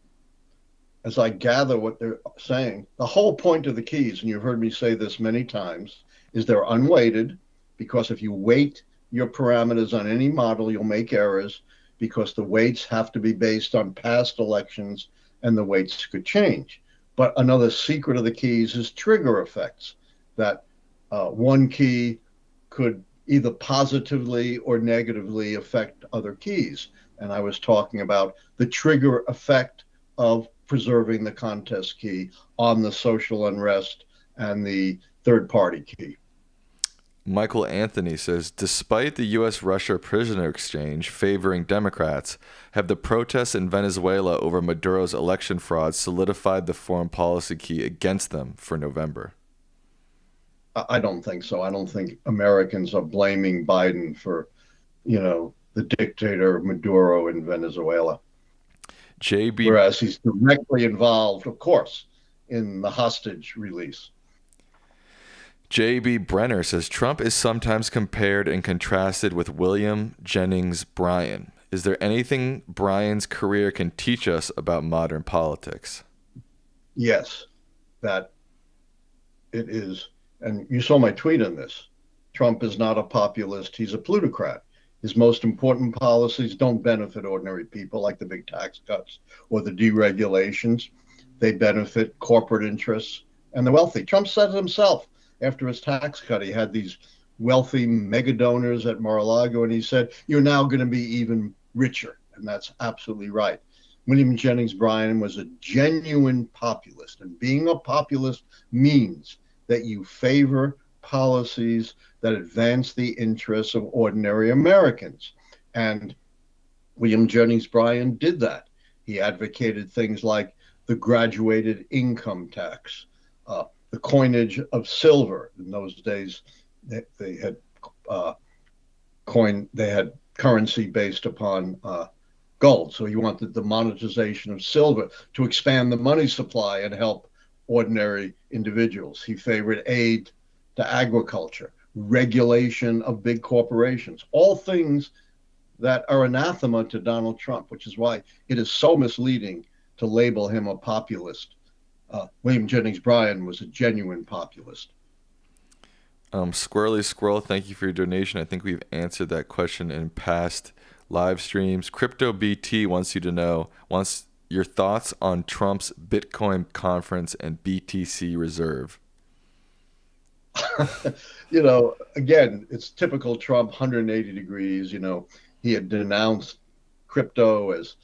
as I gather what they're saying, the whole point of the keys, and you've heard me say this many times, is they're unweighted, because if you weight your parameters on any model, you'll make errors, because the weights have to be based on past elections and the weights could change. But another secret of the keys is trigger effects, that one key could either positively or negatively affect other keys. And I was talking about the trigger effect of preserving the contest key on the social unrest and the third-party key. Michael Anthony says, despite the U.S.-Russia prisoner exchange favoring Democrats, have the protests in Venezuela over Maduro's election fraud solidified the foreign policy key against them for November? I don't think so. I don't think Americans are blaming Biden for, the dictator Maduro in Venezuela. Whereas he's directly involved, of course, in the hostage release. J.B. Brenner says Trump is sometimes compared and contrasted with William Jennings Bryan. Is there anything Bryan's career can teach us about modern politics? Yes, that it is. And you saw my tweet on this. Trump is not a populist. He's a plutocrat. His most important policies don't benefit ordinary people, like the big tax cuts or the deregulations. They benefit corporate interests and the wealthy. Trump said it himself. After his tax cut, he had these wealthy mega donors at Mar-a-Lago, and he said, you're now going to be even richer. And that's absolutely right. William Jennings Bryan was a genuine populist. And being a populist means that you favor policies that advance the interests of ordinary Americans. And William Jennings Bryan did that. He advocated things like the graduated income tax, the coinage of silver. In those days, they had currency based upon gold. So he wanted the monetization of silver to expand the money supply and help ordinary individuals. He favored aid to agriculture, regulation of big corporations, all things that are anathema to Donald Trump, which is why it is so misleading to label him a populist. William Jennings Bryan was a genuine populist. Squirrely Squirrel, thank you for your donation. I think we've answered that question in past live streams. Crypto BT wants your thoughts on Trump's Bitcoin conference and BTC reserve. Again, it's typical Trump, 180 degrees. He had denounced crypto as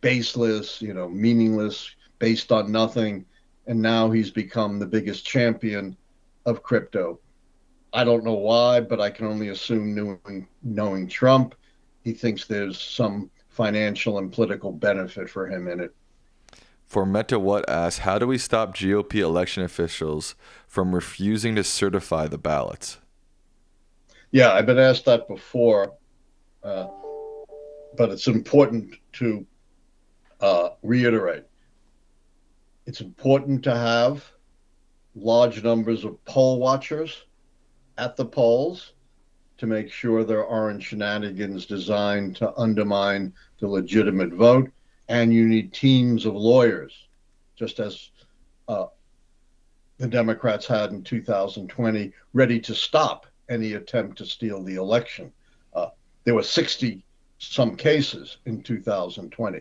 baseless, meaningless, based on nothing. And now he's become the biggest champion of crypto. I don't know why, but I can only assume, knowing Trump, he thinks there's some financial and political benefit for him in it. For Meta What asks, how do we stop GOP election officials from refusing to certify the ballots? Yeah, I've been asked that before, but it's important to reiterate. It's important to have large numbers of poll watchers at the polls to make sure there aren't shenanigans designed to undermine the legitimate vote. And you need teams of lawyers, just as the Democrats had in 2020, ready to stop any attempt to steal the election. There were 60 some cases in 2020.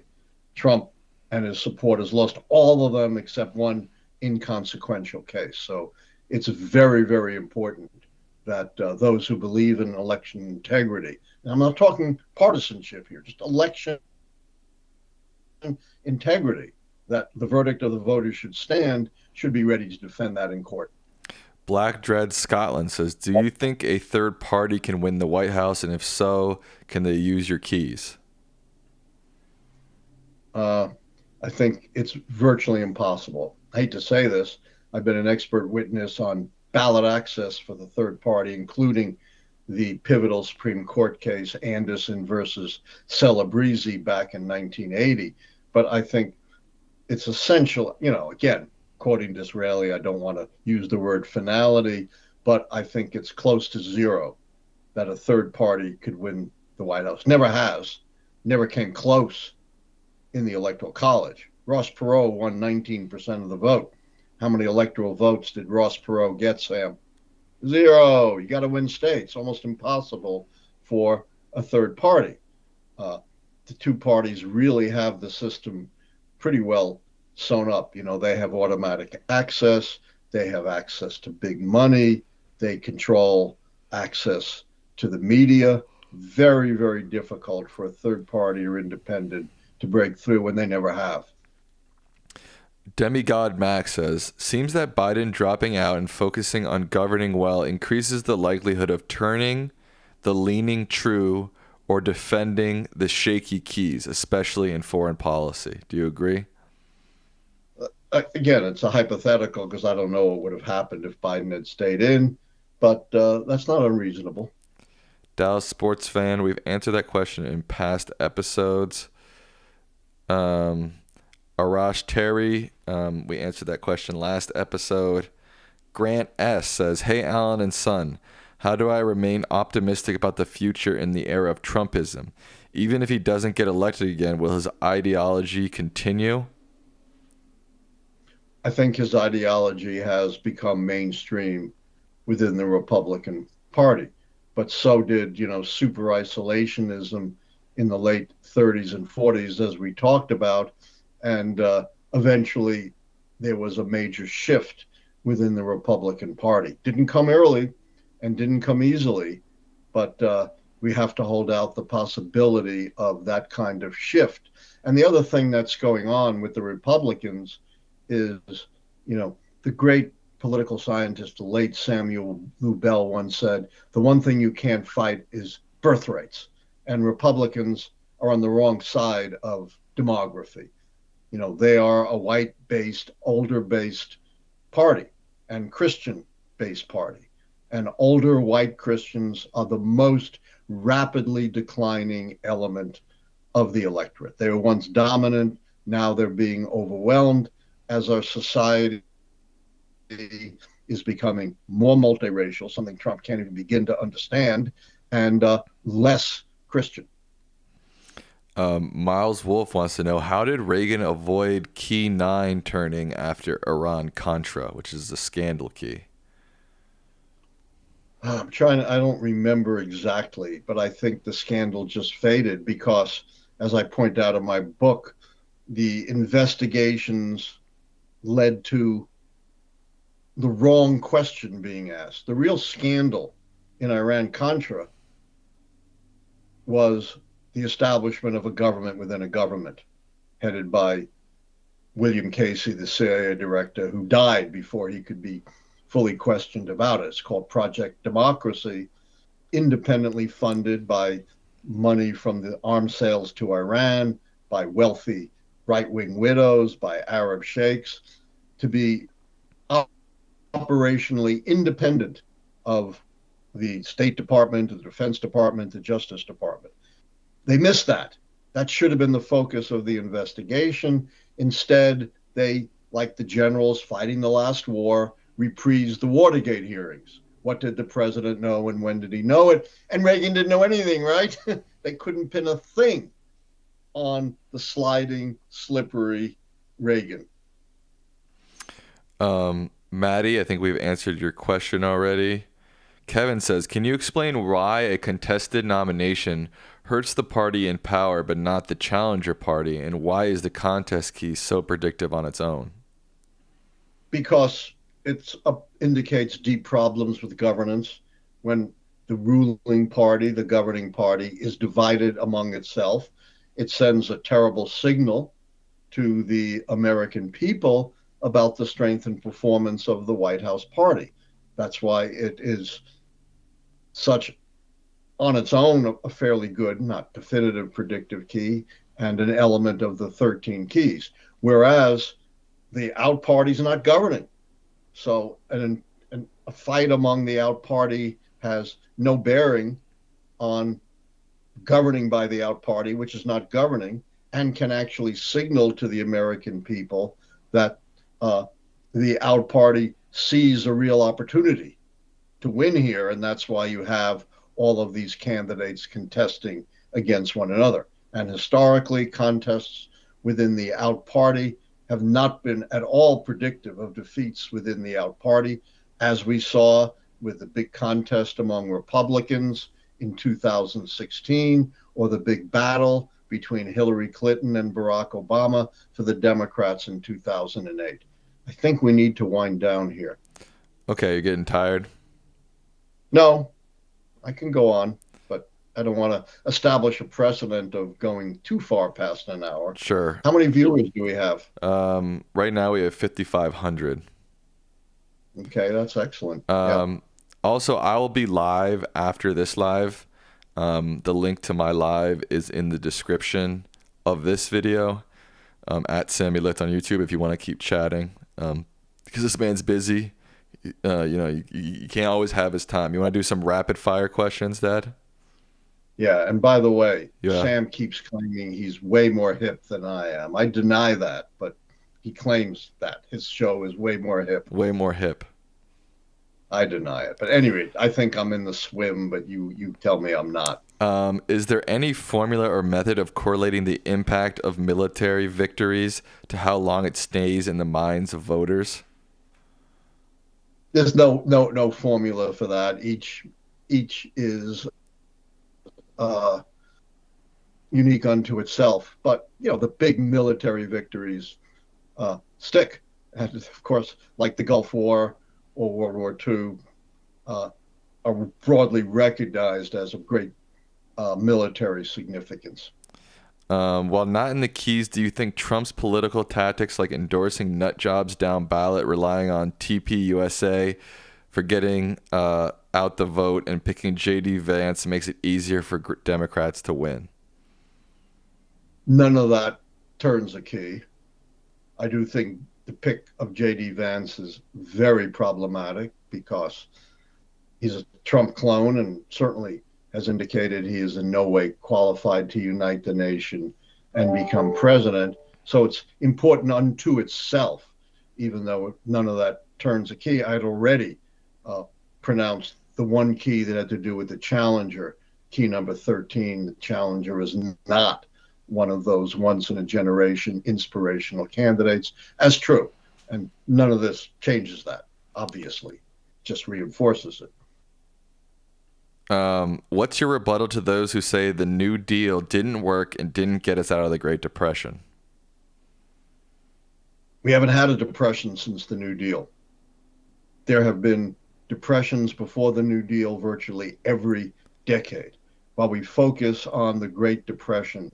Trump and his supporters lost all of them except one inconsequential case. So it's very, very important that those who believe in election integrity, and I'm not talking partisanship here, just election integrity, that the verdict of the voters should stand, should be ready to defend that in court. Black Dread Scotland says, do you think a third party can win the White House? And if so, can they use your keys? I think it's virtually impossible. I hate to say this. I've been an expert witness on ballot access for the third party, including the pivotal Supreme Court case, Anderson versus Celebrezzi back in 1980. But I think it's essential, again, quoting Disraeli, I don't want to use the word finality, but I think it's close to zero that a third party could win the White House. Never has, never came close in the Electoral College. Ross Perot won 19% of the vote. How many electoral votes did Ross Perot get, Sam? Zero. You got to win states. Almost impossible for a third party. The two parties really have the system pretty well sewn up. They have automatic access. They have access to big money. They control access to the media. Very, very difficult for a third party or independent to break through, when they never have. Demigod Max says, seems that Biden dropping out and focusing on governing well increases the likelihood of turning the leaning true or defending the shaky keys, especially in foreign policy. Do you agree? Again, it's a hypothetical because I don't know what would have happened if Biden had stayed in, but that's not unreasonable. Dallas sports fan, we've answered that question in past episodes. Arash Terry, we answered that question last episode. Grant S. says, hey, Allan and Son, how do I remain optimistic about the future in the era of Trumpism? Even if he doesn't get elected again, will his ideology continue? I think his ideology has become mainstream within the Republican Party, but so did, super isolationism in the late 30s and 40s, as we talked about. And eventually there was a major shift within the Republican Party. Didn't come early and didn't come easily, but we have to hold out the possibility of that kind of shift. And the other thing that's going on with the Republicans is, the great political scientist, the late Samuel Lubell, once said, the one thing you can't fight is birth rates. And Republicans are on the wrong side of demography. They are a white-based, older-based party and Christian-based party. And older white Christians are the most rapidly declining element of the electorate. They were once dominant. Now they're being overwhelmed as our society is becoming more multiracial, something Trump can't even begin to understand, and less Christian. Miles Wolf wants to know, how did Reagan avoid key 9 turning after Iran-Contra, which is the scandal key? I don't remember exactly, but I think the scandal just faded because, as I point out in my book, the investigations led to the wrong question being asked. The real scandal in Iran Contra was the establishment of a government within a government headed by William Casey, the CIA director, who died before he could be fully questioned about it. It's called Project Democracy, independently funded by money from the arms sales to Iran, by wealthy right-wing widows, by Arab sheikhs, to be operationally independent of the State Department, the Defense Department, the Justice Department. They missed that. That should have been the focus of the investigation. Instead, they, like the generals fighting the last war, reprised the Watergate hearings. What did the president know and when did he know it? And Reagan didn't know anything, right? They couldn't pin a thing on the sliding, slippery Reagan. Maddie, I think we've answered your question already. Kevin says, can you explain why a contested nomination hurts the party in power but not the challenger party, and why is the contest key so predictive on its own? Because it indicates deep problems with governance. When the ruling party, the governing party, is divided among itself, it sends a terrible signal to the American people about the strength and performance of the White House party. That's why it is such, on its own, a fairly good, not definitive predictive key, and an element of the 13 keys. Whereas the out party's not governing. So a fight among the out party has no bearing on governing by the out party, which is not governing, and can actually signal to the American people that the out party sees a real opportunity to win here, and that's why you have all of these candidates contesting against one another. And historically, contests within the out party have not been at all predictive of defeats within the out party, as we saw with the big contest among Republicans in 2016, or the big battle between Hillary Clinton and Barack Obama for the Democrats in 2008. I think we need to wind down here. Okay, you're getting tired? No, I can go on, but I don't want to establish a precedent of going too far past an hour. Sure. How many viewers do we have? Right now we have 5,500. Okay, that's excellent. Also, I will be live after this live. The link to my live is in the description of this video, at Sammy Licht on YouTube if you want to keep chatting. Because this man's busy. You can't always have his time. You want to do some rapid fire questions, Dad? Yeah, and by the way, Sam keeps claiming he's way more hip than I am. I deny that, but he claims that his show is way more hip. Way more hip. I deny it. But anyway, I think I'm in the swim, but you tell me I'm not. Is there any formula or method of correlating the impact of military victories to how long it stays in the minds of voters? There's no formula for that. Each is unique unto itself. But the big military victories stick, and of course, like the Gulf War or World War II, are broadly recognized as of great military significance. While not in the keys, do you think Trump's political tactics, like endorsing nut jobs down ballot, relying on TPUSA for getting out the vote, and picking J.D. Vance makes it easier for Democrats to win? None of that turns a key. I do think the pick of J.D. Vance is very problematic because he's a Trump clone and certainly has indicated he is in no way qualified to unite the nation and become president. So it's important unto itself, even though none of that turns a key. I had already pronounced the one key that had to do with the challenger, key number 13. The challenger is not one of those once-in-a-generation inspirational candidates, as true. And none of this changes that, obviously, just reinforces it. What's your rebuttal to those who say the New Deal didn't work and didn't get us out of the Great Depression? We haven't had a depression since the New Deal. There have been depressions before the New Deal virtually every decade. While we focus on the Great Depression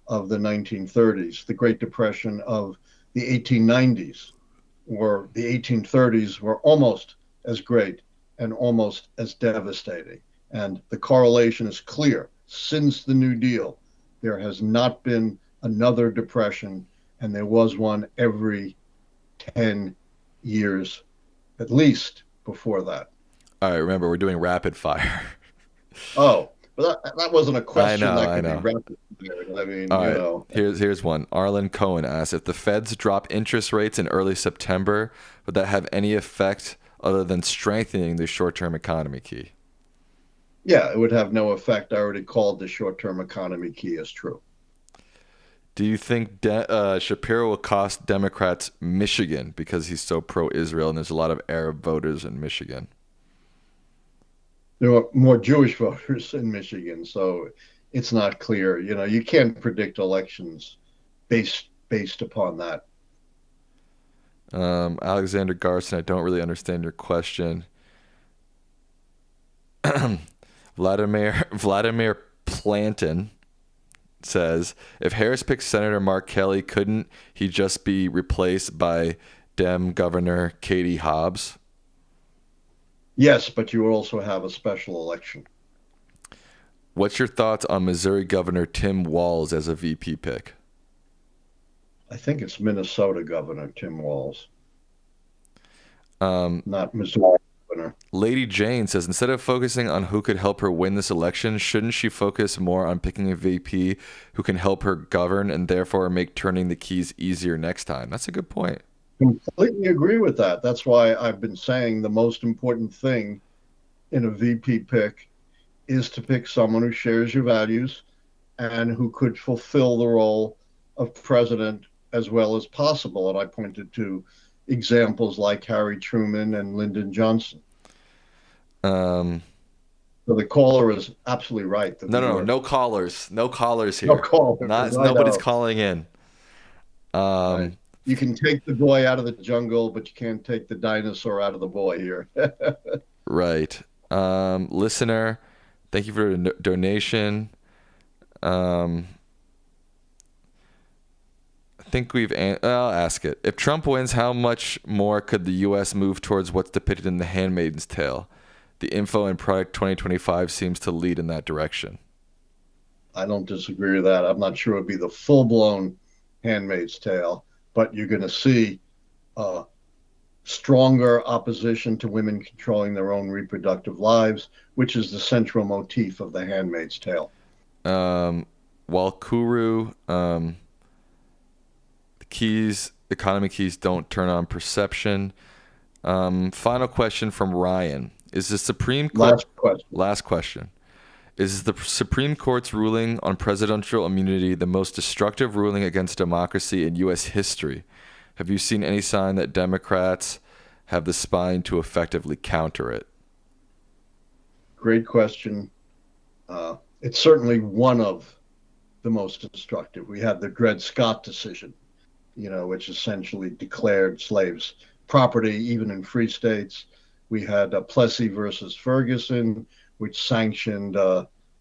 of the 1930s, the Great Depression of the 1890s, or the 1830s were almost as great and almost as devastating. And the correlation is clear. Since the New Deal, there has not been another depression, and there was one every 10 years at least before that. All right, remember, we're doing rapid fire. Oh, but that wasn't a question that I could be know. rapid fired. I mean, All right, here's one. Arlen Cohen asks, if the Feds drop interest rates in early September, would that have any effect other than strengthening the short-term economy key? Yeah, it would have no effect. I already called the short-term economy key as true. Do you think Shapiro will cost Democrats Michigan because he's so pro-Israel and there's a lot of Arab voters in Michigan? There are more Jewish voters in Michigan, so it's not clear. You know, you can't predict elections based upon that. Alexander Garson, I don't really understand your question. Vladimir Planton says, if Harris picks Senator Mark Kelly, couldn't he just be replaced by Dem Governor Katie Hobbs? Yes, but you also have a special election. What's your thoughts on Missouri Governor Tim Walz as a VP pick? I think it's Minnesota Governor Tim Walz, not Missouri Governor. Lady Jane says, instead of focusing on who could help her win this election, shouldn't she focus more on picking a VP who can help her govern and therefore make turning the keys easier next time? That's a good point. Completely agree with that. That's why I've been saying the most important thing in a VP pick is to pick someone who shares your values and who could fulfill the role of president as well as possible. And I pointed to examples like Harry Truman and Lyndon Johnson. So the caller is absolutely right. No callers. No callers here. No callers. Nobody's calling in. Right. You can take the boy out of the jungle, but you can't take the dinosaur out of the boy here. Right. Listener, thank you for the donation. I think I'll ask it. If Trump wins, how much more could the U.S. move towards what's depicted in The Handmaid's Tale? The info and product 2025 seems to lead in that direction. I don't disagree with that. I'm not sure it would be the full-blown Handmaid's Tale, but you're going to see stronger opposition to women controlling their own reproductive lives, which is the central motif of The Handmaid's Tale. While Kuru, economy keys don't turn on perception. Final question from Ryan. Is the Supreme Court... Last question. Is the Supreme Court's ruling on presidential immunity the most destructive ruling against democracy in U.S. history? Have you seen any sign that Democrats have the spine to effectively counter it? Great question. It's certainly one of the most destructive. We had the Dred Scott decision, which essentially declared slaves property, even in free states. We had Plessy versus Ferguson, which sanctioned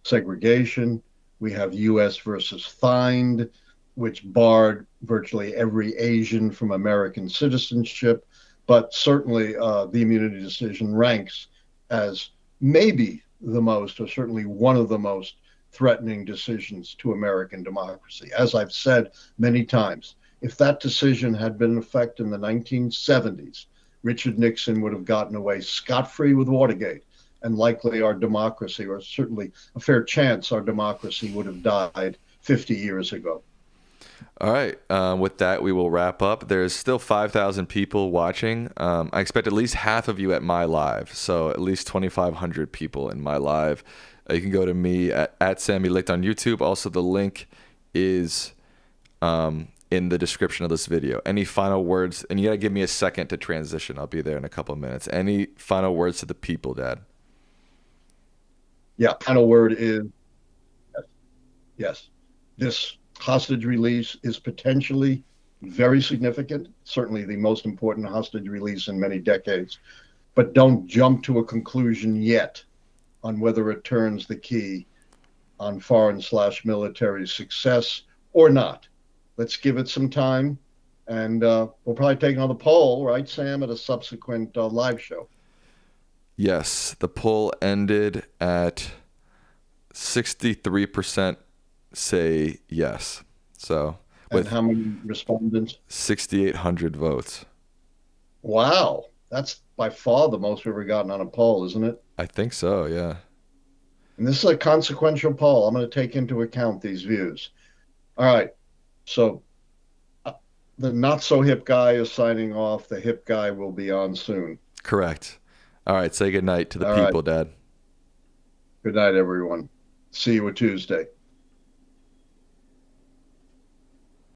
segregation. We have U.S. versus Thind, which barred virtually every Asian from American citizenship. But certainly the immunity decision ranks as maybe the most, or certainly one of the most threatening decisions to American democracy. As I've said many times, if that decision had been in effect in the 1970s, Richard Nixon would have gotten away scot-free with Watergate, and likely our democracy, or certainly a fair chance our democracy, would have died 50 years ago. All right. With that, we will wrap up. There's still 5,000 people watching. I expect at least half of you at my live, so at least 2,500 people in my live. You can go to me at Sammy Licht on YouTube. Also, the link is in the description of this video. Any final words? And you got to give me a second to transition. I'll be there in a couple of minutes. Any final words to the people, Dad? Yeah, final word is yes. This hostage release is potentially very significant, certainly the most important hostage release in many decades. but don't jump to a conclusion yet on whether it turns the key on foreign/military success or not. Let's give it some time, and we'll probably take another poll, right, Sam, at a subsequent live show. Yes, the poll ended at 63% say yes. So and how many respondents? 6,800 votes. Wow, that's by far the most we've ever gotten on a poll, isn't it? I think so, yeah. And this is a consequential poll. I'm going to take into account these views. All right, so the not so hip guy is signing off. The hip guy will be on soon. Correct. All right, say good night to the people, Dad. Good night, everyone. See you Tuesday.